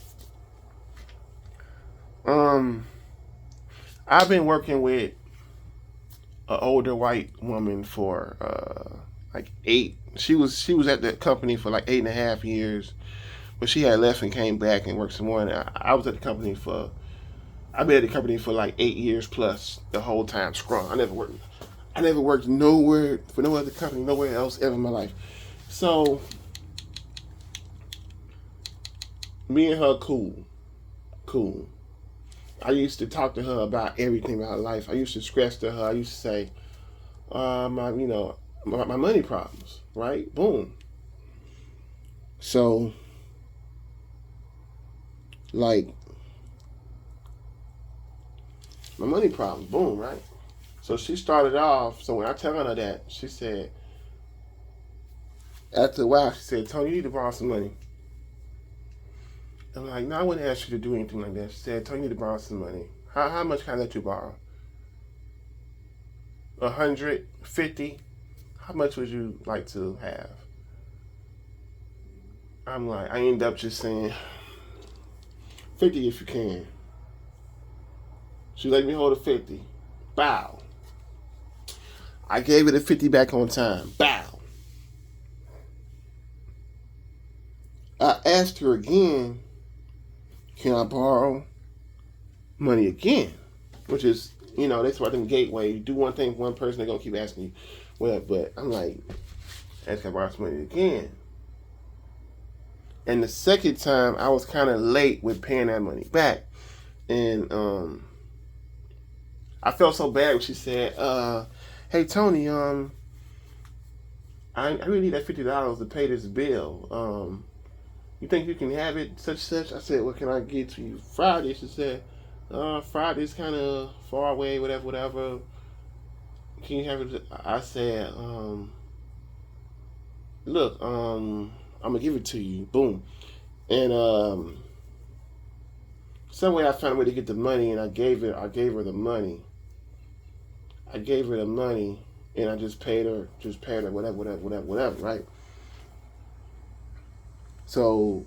I've been working with an older white woman for like 8. She was at that company for like 8.5 years. but she had left and came back and worked some more. And I was at the company for, I've been at the company for like 8 years plus the whole time. Scrum. I never worked nowhere for no other company, nowhere else ever in my life. So me and her cool. I used to talk to her about everything about life. I used to stress to her. I used to say, my money problems, right? Boom. So, like, my money problems, boom, right? So she started off. So when I tell her that, she said, after a while, she said, Tony, you need to borrow some money. I'm like, no, I wouldn't ask you to do anything like that. She said, Tony, you need to borrow some money. How much can I let you borrow? 150? How much would you like to have? I'm like, I end up just saying, 50 if you can. She let me hold a 50. Bow. I gave her the 50 back on time. Bow. I asked her again, can I borrow money again? Which is, that's why them gateway. You do one thing for one person, they're going to keep asking you. Well, but I'm like, ask her to borrow some money again. And the second time, I was kind of late with paying that money back. And I felt so bad when she said, hey, Tony, I really need that $50 to pay this bill. You think you can have it such? I said, well, can I get to you Friday? She said, Friday's kind of far away, whatever. Can you have it? I said, look, I'm going to give it to you. Boom. And some way I found a way to get the money, and I gave her the money. And I just paid her, whatever, right? So,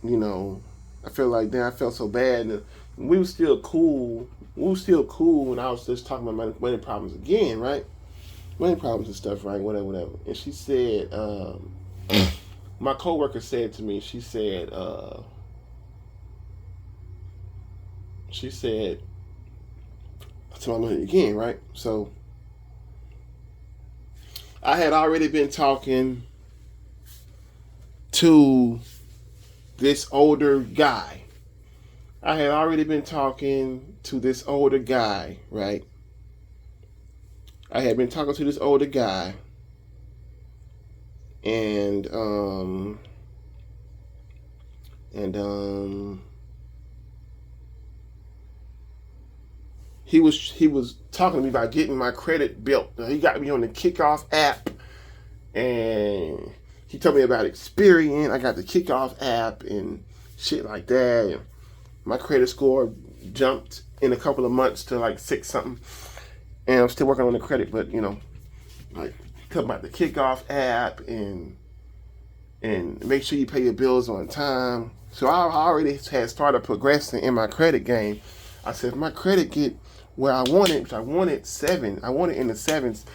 I feel like then I felt so bad. And we were still cool. When I was just talking about money problems again, right? Money problems and stuff, right? Whatever. And she said, my coworker said to me, she said, to my money again, right? So I had already been talking to this older guy. Right? I had been talking to this older guy, and he was talking to me about getting my credit built. He got me on the Kickoff app, and he told me about Experian. I got the Kickoff app and shit like that. And my credit score jumped in a couple of months to like 6 something. And I'm still working on the credit, but like talking about the Kickoff app and make sure you pay your bills on time. So I already had started progressing in my credit game. I said, if my credit get where I want it, which I wanted 7. I want it in the 7s.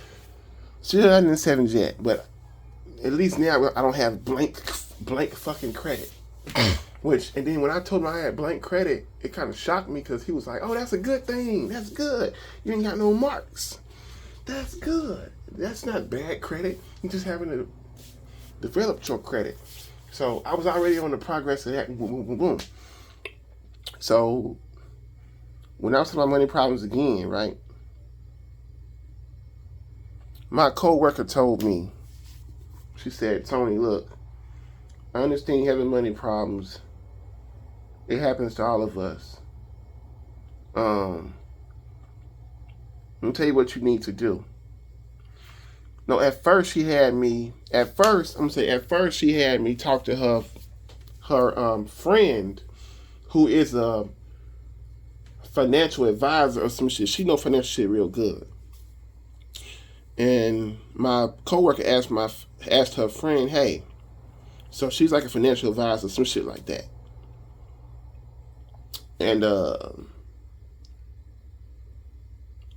Still not in the 7s yet, but at least now I don't have blank fucking credit. And then when I told him I had blank credit, it kind of shocked me because he was like, oh, that's a good thing. That's good. You ain't got no marks. That's good. That's not bad credit. You're just having to develop your credit. So I was already on the progress of that. Boom. So when I was talking about money problems again, right? My coworker told me, she said, Tony, look, I understand you having money problems. It happens to all of us. Let me tell you what you need to do. No, at first she had me talk to her friend who is a financial advisor or some shit. She know financial shit real good. And my coworker asked her friend, hey, so she's like a financial advisor, some shit like that. And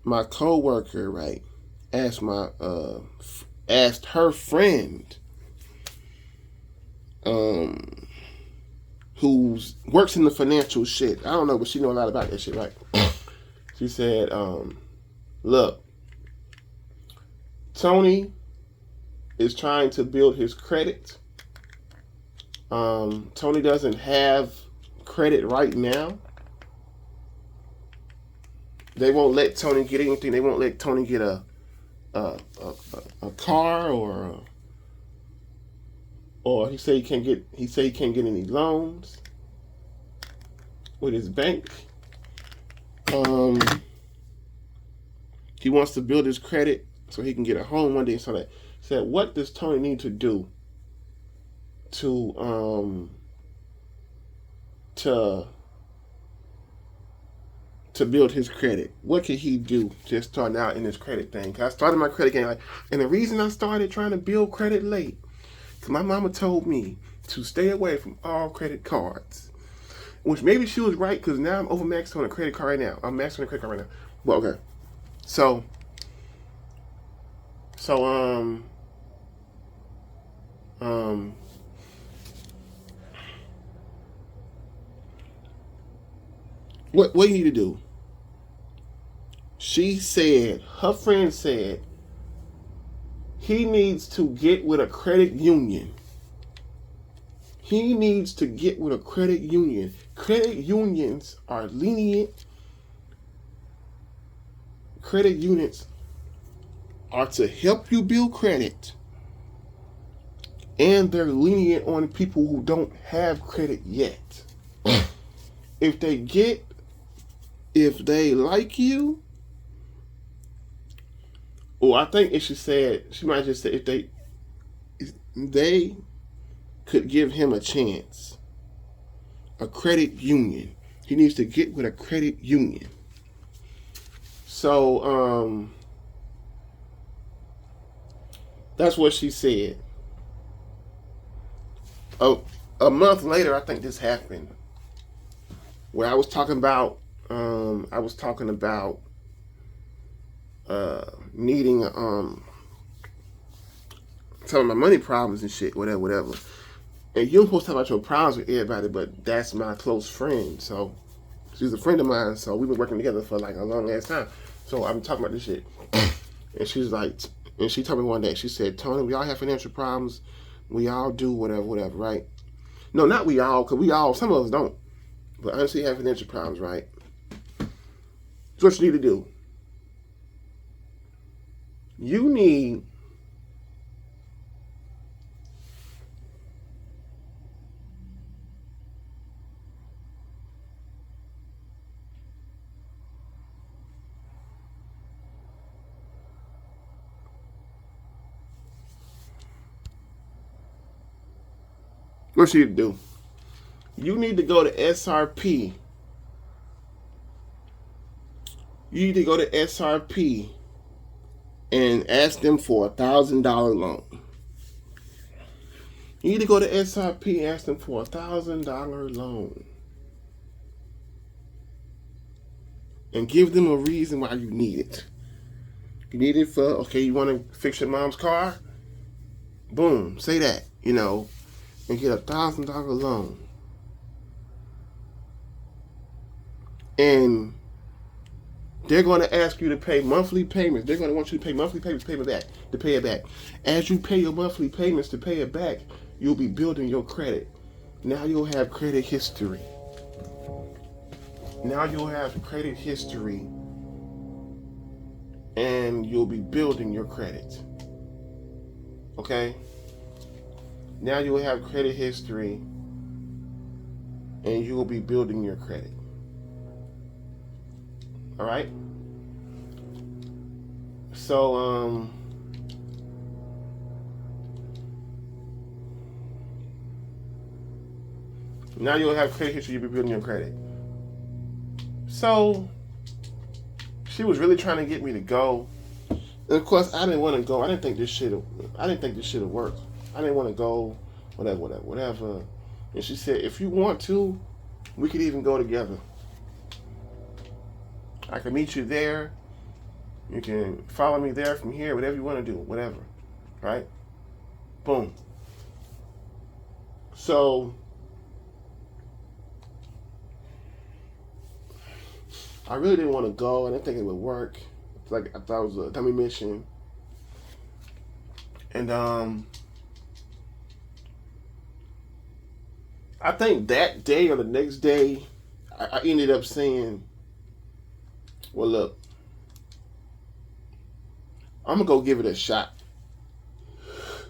my coworker, right, asked her friend, who's works in the financial shit. I don't know, but she know a lot about that shit, right? She said, look, Tony is trying to build his credit. Tony doesn't have credit right now. They won't let Tony get anything. They won't let Tony get a car or he said he can't get any loans with his bank. He wants to build his credit so he can get a home one day. So that said, what does Tony need to do to build his credit? What can he do just starting out in this credit thing? Cause I started my credit game, and the reason I started trying to build credit late, cause my mama told me to stay away from all credit cards, which maybe she was right. Cause now I'm overmaxed on a credit card right now. I'm maxed on a credit card right now. Well, okay, so what you need to do? She said, her friend said, he needs to get with a credit union. He needs to get with a credit union. Credit unions are lenient. Credit unions are to help you build credit. And they're lenient on people who don't have credit yet. If they like you, or I think if she might just say if they could give him a chance. A credit union. He needs to get with a credit union. So, that's what she said. Oh, a month later, I think this happened. Where I was talking about needing telling my money problems and shit, whatever. And you're supposed to talk about your problems with everybody, but that's my close friend. So she's a friend of mine. So we've been working together for like a long ass time. So I'm talking about this shit. And she's like, and she told me one day, she said, Tony, we all have financial problems. We all do whatever, right? No, not we all, because some of us don't. But honestly, have financial problems, right? So what you need to do. You need what you need to do. You need to go to SRP. You need to go to SRP and ask them for $1,000 loan. You need to go to SRP and ask them for $1,000 loan. And give them a reason why you need it. You need it for, okay, you want to fix your mom's car? Boom, say that, and get $1,000 loan. And they're going to ask you to pay monthly payments. They're going to want you to pay monthly payments to pay it back. As you pay your monthly payments to pay it back, you'll be building your credit. Now you'll have credit history. And you'll be building your credit. Okay? Now you will have credit history and you will be building your credit. All right? So, now you'll have credit history, you'll be building your credit. So, she was really trying to get me to go. And of course, I didn't want to go. I didn't think this shit would work. I didn't want to go, whatever. And she said, if you want to, we could even go together. I can meet you there. You can follow me there from here, whatever you want to do, whatever. Right? Boom. So, I really didn't want to go. I didn't think it would work. It's like I thought it was a dummy mission. And I think that day or the next day, I ended up saying, well, look, I'm going to go give it a shot.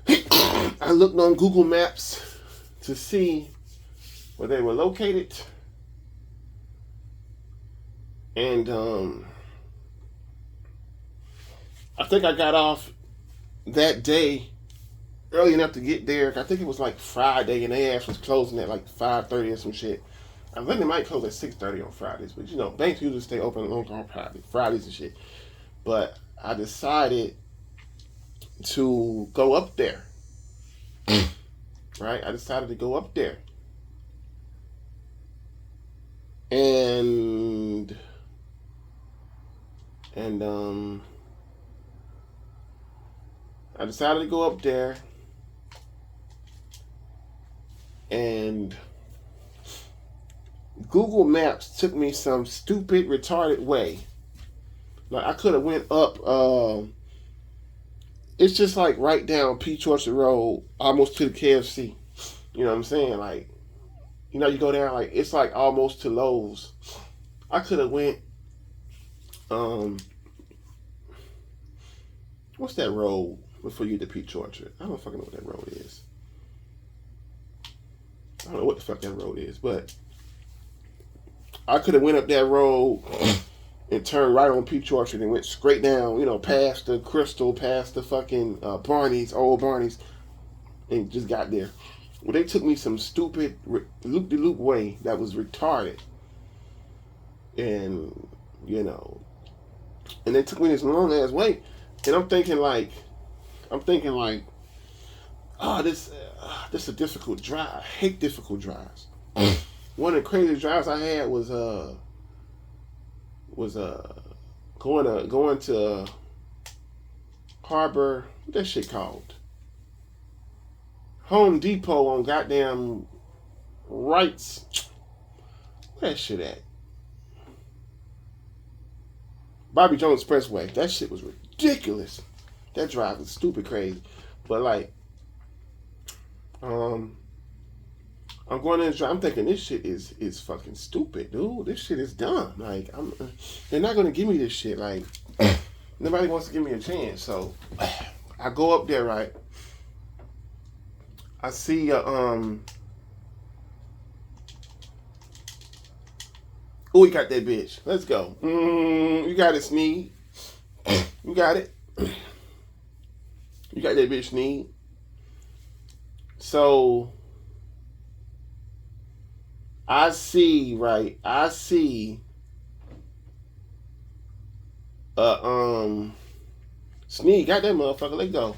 I looked on Google Maps to see where they were located. And I think I got off that day early enough to get there. I think it was like Friday, and their ass was closing at like 5:30 or some shit. I think they might close at 6:30 on Fridays, but you know, banks usually stay open long on Fridays and shit. But I decided to go up there. Right? I decided to go up there. And I decided to go up there, and Google Maps took me some stupid, retarded way. Like I could have went up. It's just like right down Peach Orchard Road, almost to the KFC. You know what I'm saying? Like, you know, you go down like it's like almost to Lowe's. I could have went. What's that road before you get to Peach Orchard? I don't fucking know what that road is. I don't know what the fuck that road is, but I could have went up that road and turned right on Peach Orchard and went straight down, you know, past the Crystal, past the fucking Barney's, old Barney's, and just got there. Well, they took me some stupid loop-de-loop way that was retarded. And, you know, and they took me this long-ass way. And I'm thinking like, oh, this is a difficult drive. I hate difficult drives. One of the craziest drives I had was going to Harbor. What that shit called? Home Depot on goddamn Wrights. Where that shit at? Bobby Jones Expressway. That shit was ridiculous. That drive was stupid crazy. But like, I'm going in. I'm thinking this shit is fucking stupid, dude. This shit is dumb. Like, they're not gonna give me this shit. Like, nobody wants to give me a chance. So, I go up there, right? I see oh, we got that bitch. Let's go. You got it, Sneed. You got it. You got that bitch, Sneed. So I see, right? I see Sneed got that motherfucker. Let's go.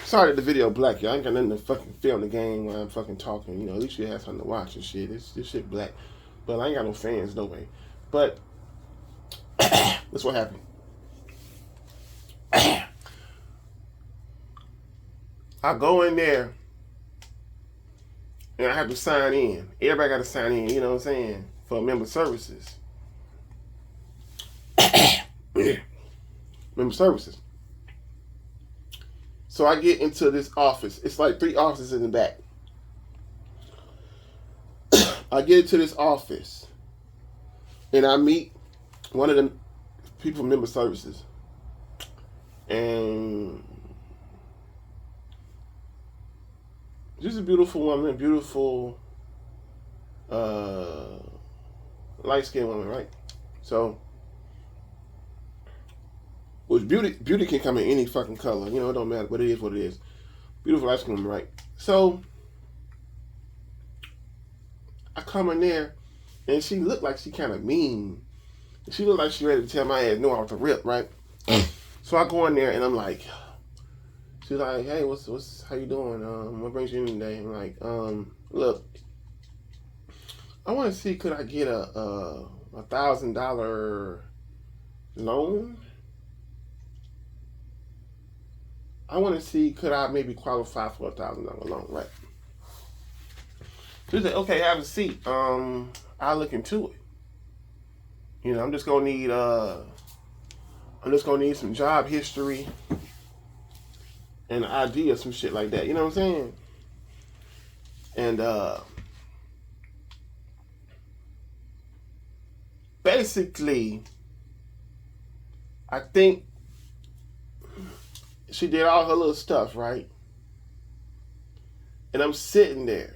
Sorry that the video black, y'all. I ain't got nothing to fucking film the game while I'm fucking talking. You know, at least you have something to watch and shit. This shit black. But I ain't got no fans, no way. But that's what happened. I go in there and I have to sign in. Everybody got to sign in, you know what I'm saying, for member services. Member services. So I get into this office. It's like 3 offices in the back. I get into this office and I meet one of the people from member services. And she's a beautiful woman, beautiful light-skinned woman, right? So, which beauty can come in any fucking color, you know, it don't matter, but it is what it is. Beautiful light-skinned woman, right? So, I come in there, and she looked like she kind of mean. She looked like she ready to tell my ass no off the rip, right? So I go in there, and I'm like, she's like, hey, what's how you doing? What brings you in today? I'm like, look, I want to see, could I get a $1,000 loan? I want to see, could I maybe qualify for a $1,000 loan, right? She said, okay, have a seat. I'll look into it. I'm just gonna need some job history and an ID or some shit like that. You know what I'm saying? And basically, I think she did all her little stuff, right? And I'm sitting there,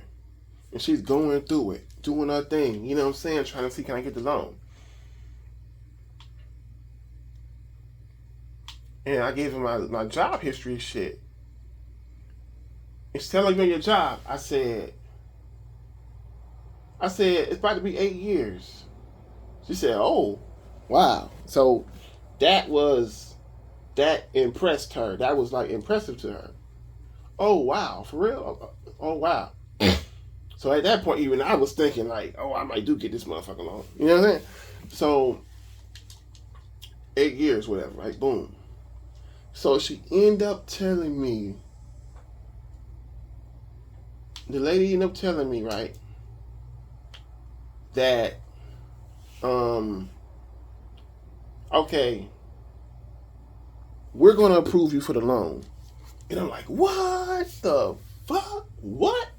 and she's going through it, doing her thing. You know what I'm saying? Trying to see, can I get the loan? And I gave her my job history shit. It's telling me your job. I said, it's about to be 8 years. She said, oh, wow. So that impressed her. That was like impressive to her. Oh, wow. For real? Oh, wow. So at that point, even I was thinking like, oh, I might do get this motherfucker loan. You know what I'm saying? So 8 years, whatever, right? Boom. So she ended up telling me, the lady ended up telling me, right, that, okay, we're going to approve you for the loan. And I'm like, what the fuck? What?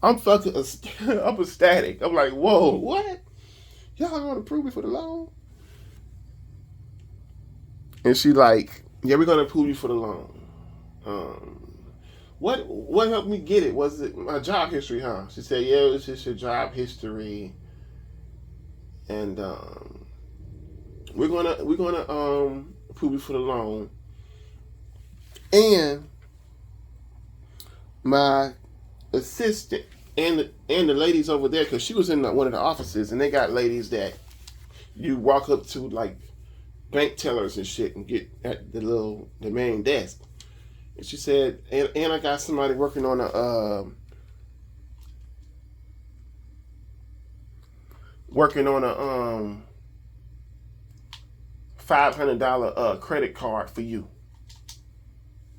I'm fucking, I'm ecstatic. I'm like, whoa, what? Y'all going to approve me for the loan? And she like, yeah, we're going to approve you for the loan. What helped me get it? Was it my job history, huh? She said, yeah, it was just your job history. And we're gonna approve you for the loan. And my assistant and the ladies over there, because she was in one of the offices, and they got ladies that you walk up to like bank tellers and shit and get at the main desk. And she said, and I got somebody working on a $500 credit card for you.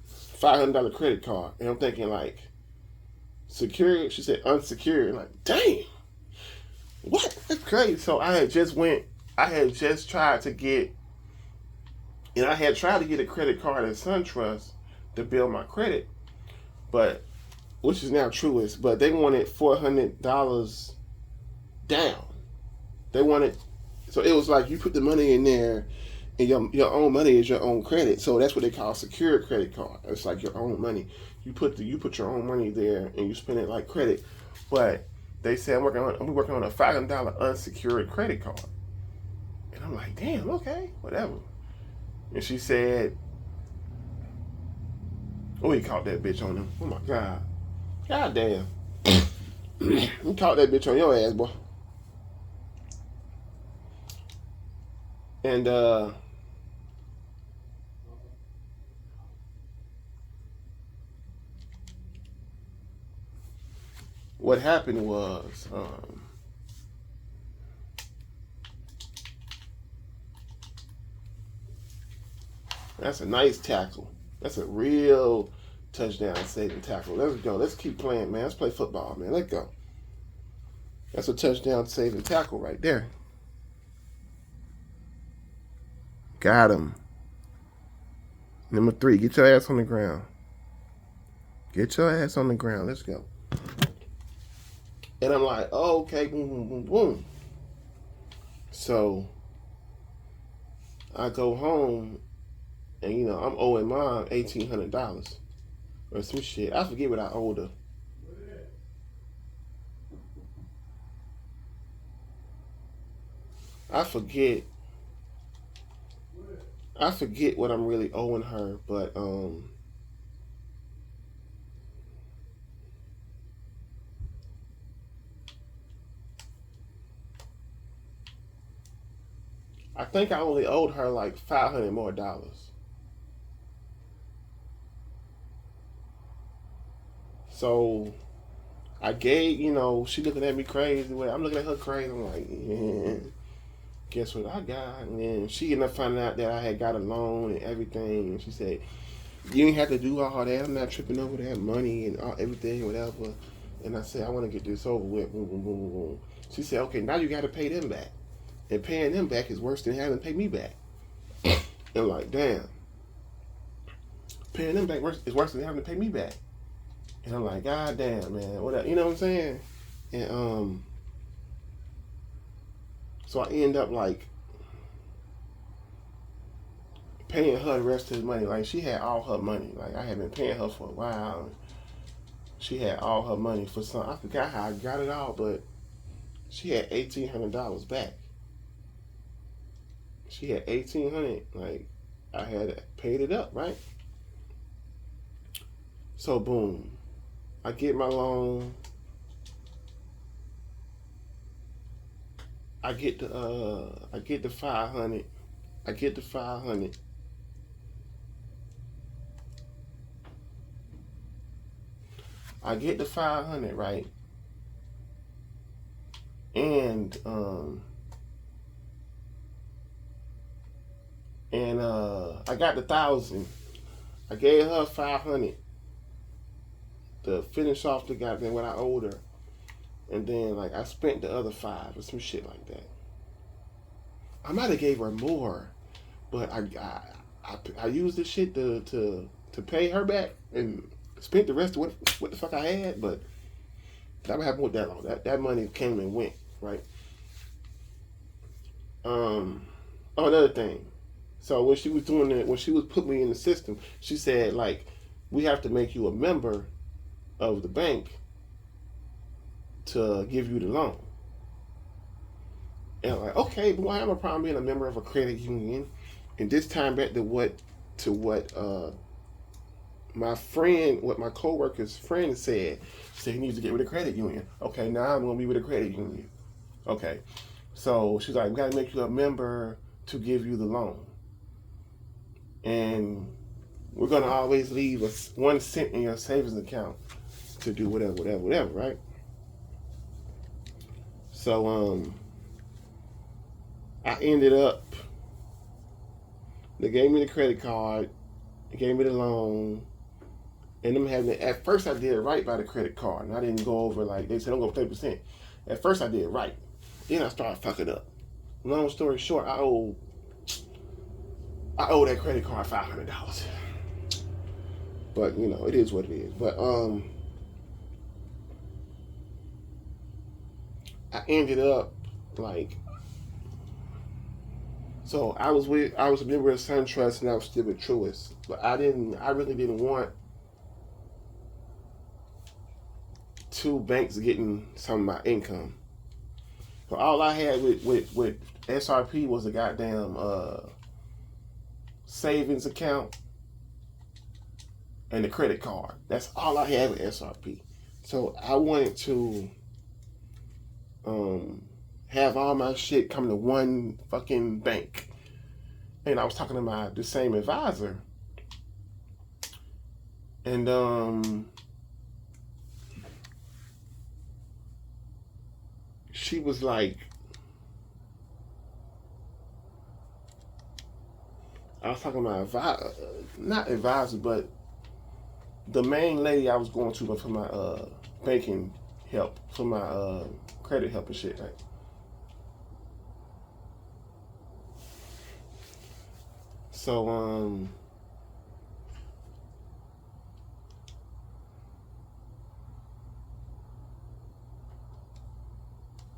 $500 credit card. And I'm thinking like, secured? She said unsecured. Like, dang, what? That's crazy. So I had just tried to get a credit card at SunTrust to build my credit, but which is now Truist, but they wanted $400 down. They wanted, so it was like you put the money in there, and your own money is your own credit. So that's what they call a secured credit card. It's like your own money. You put your own money there and you spend it like credit. But they said I'm working on a $500 unsecured credit card, and I'm like, damn, okay, whatever. And she said, oh, he caught that bitch on him. Oh my god, god damn, he caught that bitch on your ass, boy. And what happened was, that's a nice tackle. That's a real touchdown saving tackle. Let's go. Let's keep playing, man. Let's play football, man. Let's go. That's a touchdown saving tackle right there. Got him. Number 3, get your ass on the ground. Get your ass on the ground. Let's go. And I'm like, oh, okay, boom, boom, boom, boom. So I go home, and I'm owing mom $1,800 or some shit. I forget what I owed her. I forget what I'm really owing her, but I think I only owed her like $500 more. So I gave, she looking at me crazy. I'm looking at her crazy. I'm like, yeah, guess what I got? And then she ended up finding out that I had got a loan and everything. And she said, you ain't have to do all that. I'm not tripping over that money and everything, whatever. And I said, I want to get this over with. Boom, boom, boom, boom. She said, okay, now you got to pay them back. And paying them back is worse than having to pay me back. And I'm like, damn. Paying them back is worse than having to pay me back. And I'm like, God damn, man. What, you know what I'm saying? And so I end up like paying her the rest of the money. Like, she had all her money. Like, I had been paying her for a while. She had all her money for some. I forgot how I got it all, but she had $1,800 back. She had $1,800. Like, I had paid it up, right? So boom, I get my loan. I get the 500. I get the 500. I get the 500, right? And I got the 1,000. I gave her 500 to finish off the goddamn what I owed her, and then like I spent the other 5 or some shit like that. I might have gave her more, but I used this shit to pay her back and spent the rest of what the fuck I had. But that would happen with that long. That money came and went, right? Oh, another thing. So when she was doing it, when she was putting me in the system, she said like, we have to make you a member of the bank to give you the loan. And I'm like, okay, but why am I problem being a member of a credit union? And this time back to what my friend, what my coworker's friend said he needs to get with a credit union. Okay, now I'm gonna be with a credit union. Okay, so she's like, we gotta make you a member to give you the loan, and we're gonna always leave 1 cent in your savings account to do whatever, right? So I ended up, they gave me the credit card, they gave me the loan, and them having it. At first I did it right by the credit card, and I didn't go over, like they said, don't go 30%. At first I did it right, then I started fucking up. Long story short, I owe that credit card $500. But you know, it is what it is. But I ended up like, so I was a member of SunTrust and I was still with Truist, but I really didn't want 2 banks getting some of my income. So all I had with SRP was a goddamn savings account and the credit card. That's all I had with SRP. So I wanted to have all my shit come to one fucking bank. And I was talking to the same advisor, and she was like, I was talking to my not advisor, but the main lady I was going to for my banking help, for my credit help and shit, right? So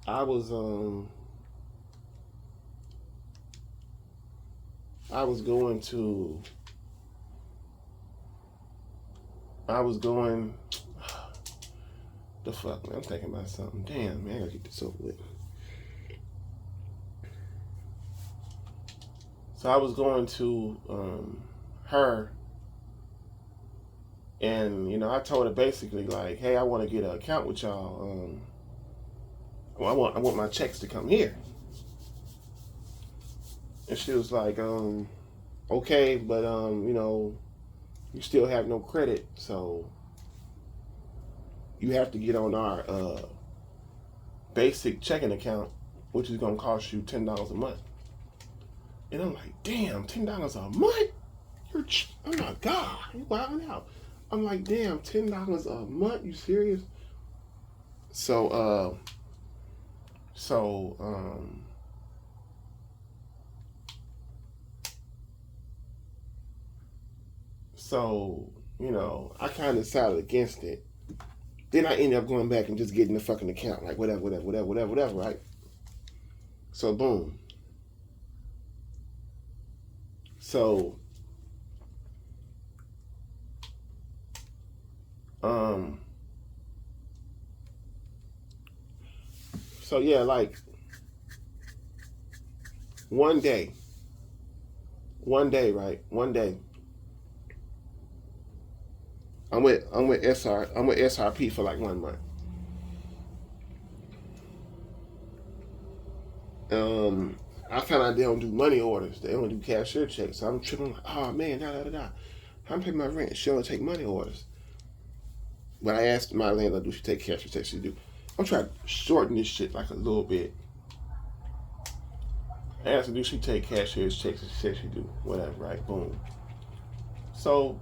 I was going the fuck, man, I'm thinking about something. Damn, man, I gotta get this over with. So I was going to her, and you know, I told her basically like, hey, I want to get an account with y'all. I want my checks to come here. And she was like, okay, but you know, you still have no credit, so you have to get on our basic checking account, which is gonna cost you $10 a month. And I'm like, damn, $10 a month? Oh my God, you wilding out. I'm like, damn, $10 a month? You serious? So So, I kind of decided against it. Then I ended up going back and just getting the fucking account, like whatever, right? So boom. So, so yeah, like one day, right? One day, I'm with SRP for like 1 month. I found out they don't do money orders. They don't do cashier checks. So I'm tripping like, oh man, da. I'm paying my rent. She only take money orders. But I asked my landlord, do she take cashier checks? She do. I'm trying to shorten this shit like a little bit. I asked her, do she take cashier's checks? She said she do. Whatever, right? Boom. So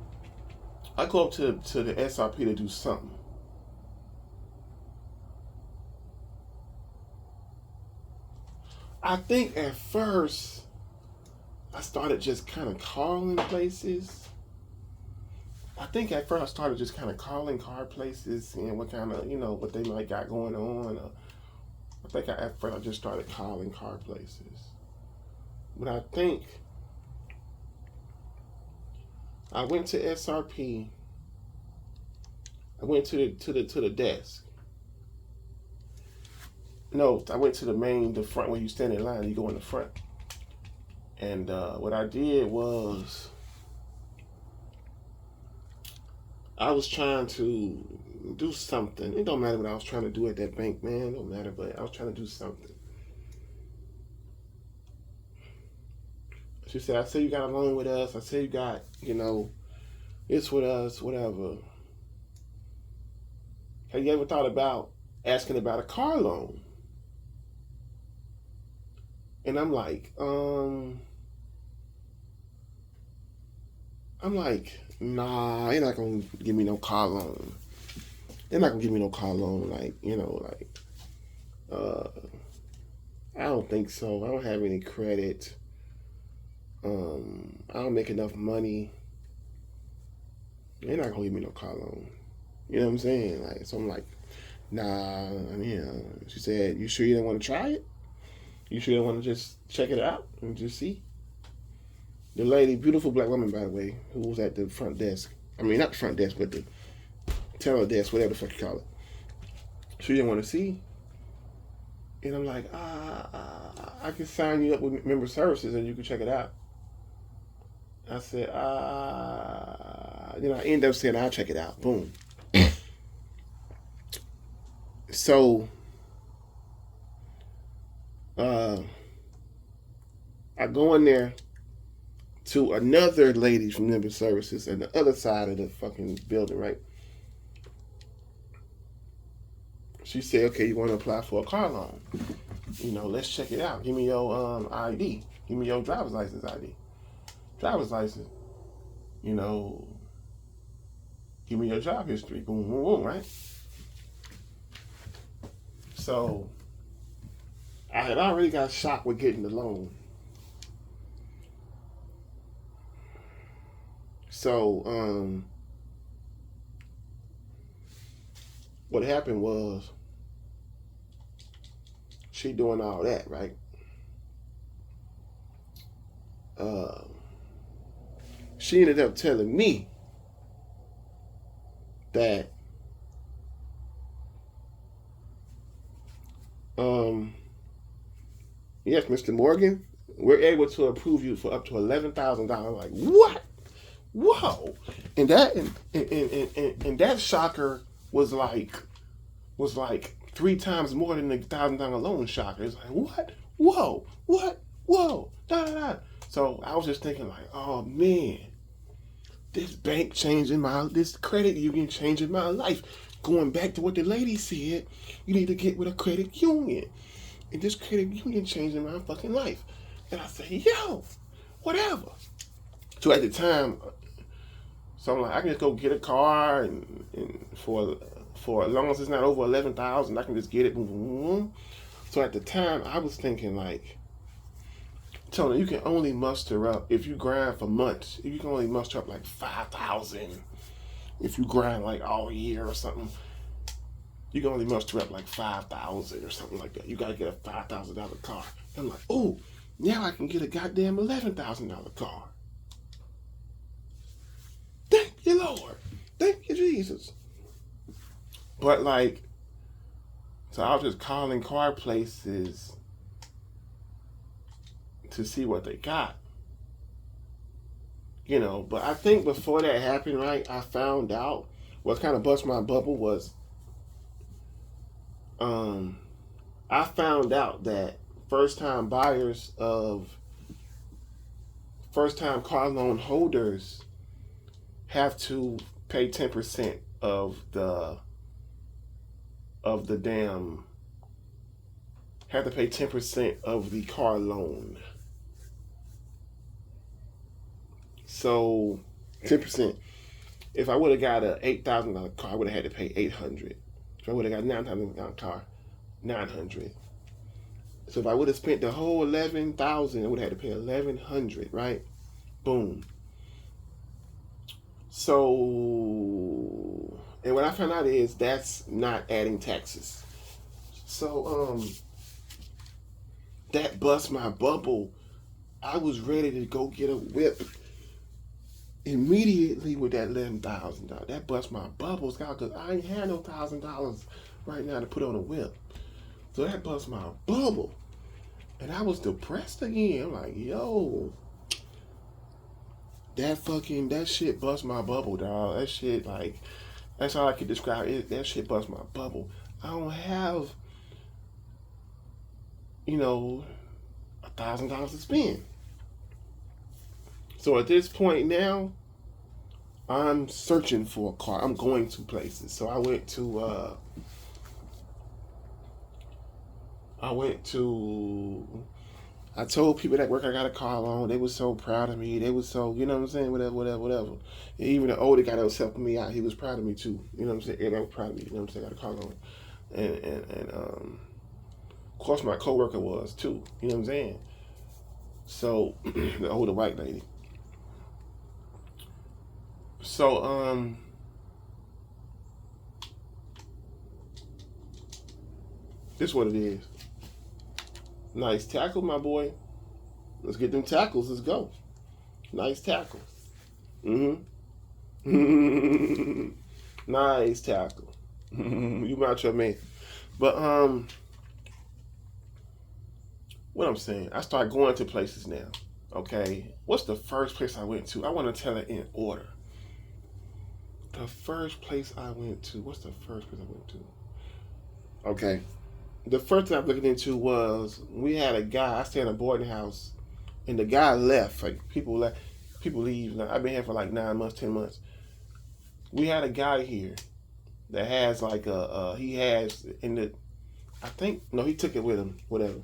I go up to the SRP to do something. I think at first I started just kind of calling places. I think at first I started just kind of calling car places and what kind of, what they might got going on. I think at first I just started calling car places. But I think I went to SRP. I went to the desk. No, I went to the front where you stand in line. You go in the front. And what I did was I was trying to do something. It don't matter what I was trying to do at that bank, man. It don't matter, but I was trying to do something. She said, I say you got a loan with us. I say you got, it's with us, whatever. Have you ever thought about asking about a car loan? And I'm like, nah, they're not gonna give me no car loan. They're not gonna give me no car loan. I don't think so. I don't have any credit. I don't make enough money. They're not gonna give me no car loan. You know what I'm saying? So I'm like, nah. She said, you sure you don't want to try it? You sure you don't want to just check it out and just see? The lady, beautiful black woman, by the way, who was at the front desk. I mean, not the front desk, but the teller desk, whatever the fuck you call it. She didn't want to see. And I'm like, I can sign you up with member services and you can check it out. I said, I end up saying, I'll check it out. Boom. So, I go in there to another lady from member services on the other side of the fucking building, right? She said, okay, you want to apply for a car loan. Let's check it out. Give me your ID. Give me your driver's license ID. Driver's license. Give me your job history. Boom, boom, boom, right? So I had already got shocked with getting the loan. So what happened was she doing all that, right? She ended up telling me that yes, Mr. Morgan, we're able to approve you for up to $11,000. Like, what? Whoa! And that shocker was like 3 times more than the $1,000 loan shocker. It's like, what? Whoa! What? Whoa! Da da da. So I was just thinking like, oh man, this bank this credit union changing my life. Going back to what the lady said, you need to get with a credit union. And this credit union changing my fucking life. And I said, yo, whatever. So at the time, so I'm like, I can just go get a car and for as long as it's not over 11,000, I can just get it. Boom, boom, boom. So at the time, I was thinking like, Tony, you can only muster up if you grind for months. You can only muster up like 5,000. If you grind like all year or something, you can only muster up like 5,000 or something like that. You gotta get a $5,000 car. I'm like, oh, now I can get a goddamn $11,000 car. Thank you, Lord. Thank you, Jesus. But like, so I was just calling car places to see what they got. You know, but I think before that happened, right, I found out what kind of bust my bubble was I found out that first time buyers of first time car loan holders have to pay 10% of the damn have to pay 10% of the car loan. So 10%. If I would have got a $8,000 car, I would have had to pay $800. If I would have got a $9,000 car, $900. So if I would have spent the whole $11,000, I would have had to pay $1,100, right? Boom. So, and what I found out is that's not adding taxes. So, that bust my bubble. I was ready to go get a whip immediately with that $11,000. That bust my bubbles, because I ain't had no $1,000 right now to put on a whip. So that bust my bubble. And I was depressed again. I'm like, yo, that shit bust my bubble, dog. That shit, like, that's all I could describe it. That shit bust my bubble. I don't have, $1,000 to spend. So at this point now, I'm searching for a car. I'm going to places. So I told people that work I got a car loan. They were so proud of me. They were so, you know what I'm saying, whatever. And even the older guy that was helping me out, he was proud of me too. You know what I'm saying? Everybody was proud of me. You know what I'm saying? I got a car loan. And of course my coworker was too. You know what I'm saying? So the older white lady. So this is what it is. Nice tackle, my boy. Let's get them tackles. Let's go. Nice tackle. Nice tackle. You macho man. But what I'm saying, I start going to places now. Okay. What's the first place I went to? I want to tell it in order. The first place I went to. What's the first place I went to? Okay. The first thing I was looking into was we had a guy. I stayed in a boarding house, and the guy left. Like people leave. Like, I've been here for like 9 months, 10 months. We had a guy here that has like he took it with him. Whatever.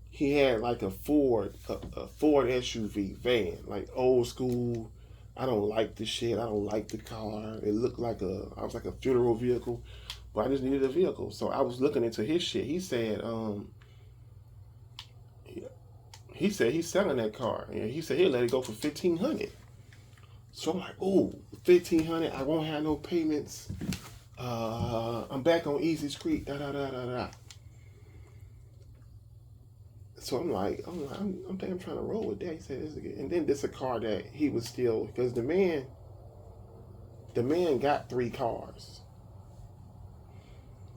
He had like a Ford SUV van, like old school. I don't like the shit. I don't like the car. It looked like I was like a funeral vehicle. But I just needed a vehicle. So I was looking into his shit. He said he's selling that car. And he said he'll let it go for $1,500. So I'm like, oh, $1,500, I won't have no payments. I'm back on Easy Street, da. So I'm trying to roll with that. He said this again. And then this a car that he was still, because the man got 3 cars.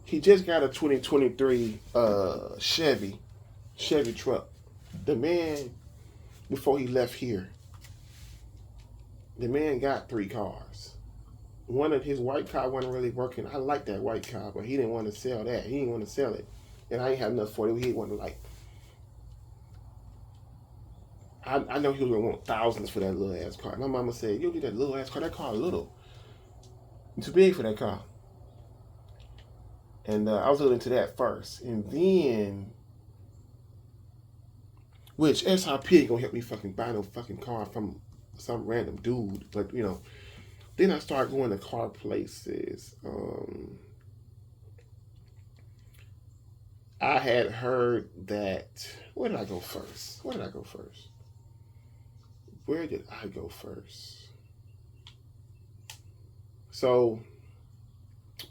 He just got a 2023 Chevy truck. The man, before he left here, the man got 3 cars. One of his white car wasn't really working. I like that white car, but he didn't want to sell that. He didn't want to sell it. And I ain't have enough for it. He wanted like, I know he was going to want thousands for that little ass car. My mama said, you don't need that little ass car. That car is little. It's too big for that car. And I was looking into that first. And then, which SRP ain't gonna help me fucking buy no fucking car from some random dude. But, then I started going to car places. I had heard that. Where did I go first? Where did I go first? Where did I go first? So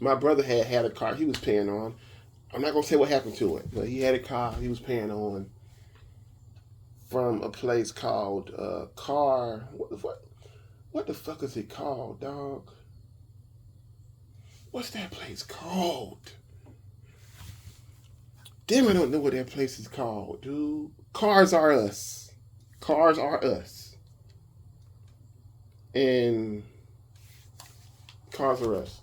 my brother had a car he was paying on. I'm not gonna say what happened to it, but he had a car he was paying on from a place called Car. What the fuck is it called, dog? What's that place called? Damn, I don't know what that place is called, dude. Cars Are Us. Cars Are Us. And Cars Are Us.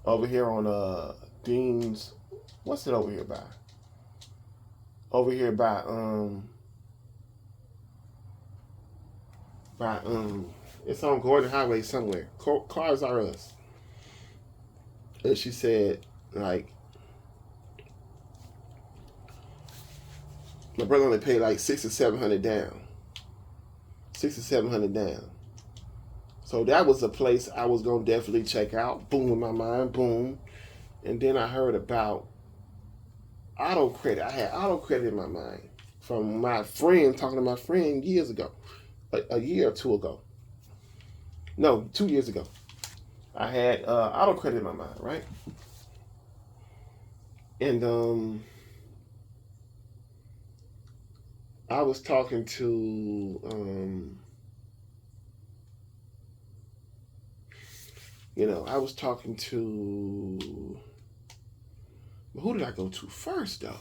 Over here on Dean's. What's it over here by? Over here by it's on Gordon Highway somewhere. Cars Are Us. And she said, like, my brother only paid like $600 or $700 down. $600 or $700 down. So that was a place I was gonna definitely check out. Boom in my mind, boom. And then I heard about auto credit. I had auto credit in my mind from my friend, talking to my friend years ago, a year or two ago. No, 2 years ago. I had auto credit in my mind, right? And I was talking to I was talking to, who did I go to first though?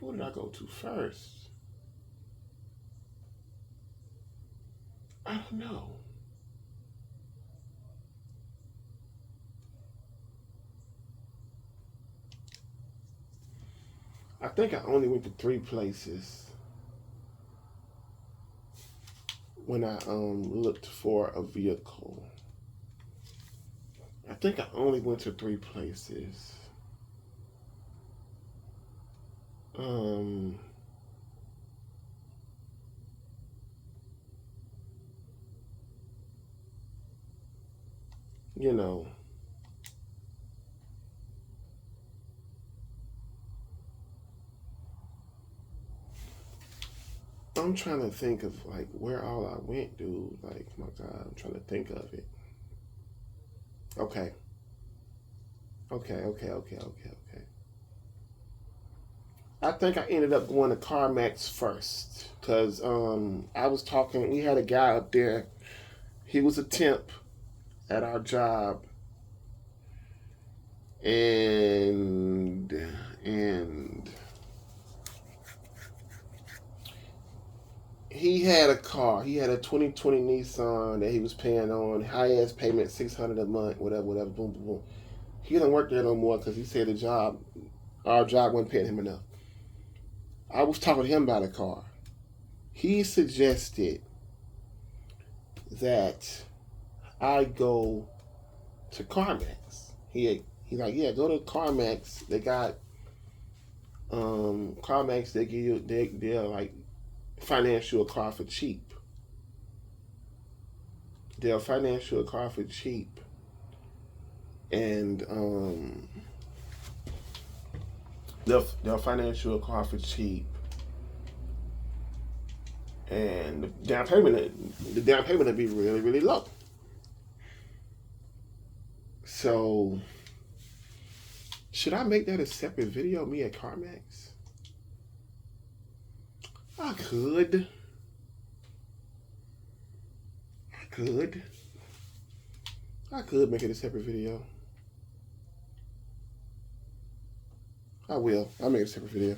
Who did I go to first? I don't know. I think I only went to 3 places when I looked for a vehicle. I think I only went to 3 places. You know, I'm trying to think of like where all I went, dude. Like, my God, I'm trying to think of it. Okay. I think I ended up going to CarMax first because I was talking. We had a guy up there. He was a temp at our job, and he had a car. He had a 2020 Nissan that he was paying on high ass payment, $600 a month, whatever. Boom, boom, boom. He doesn't work there no more because he said our job wasn't paying him enough. I was talking to him about a car. He suggested that I go to CarMax. He's like, yeah, go to CarMax. They got CarMax. They give you they're like finance you a car for cheap. They'll finance you a car for cheap, and they'll finance you a car for cheap, and the down payment will be really, really low. So, should I make that a separate video? Me at CarMax? I could. I could make it a separate video. I will. I'll make it a separate video.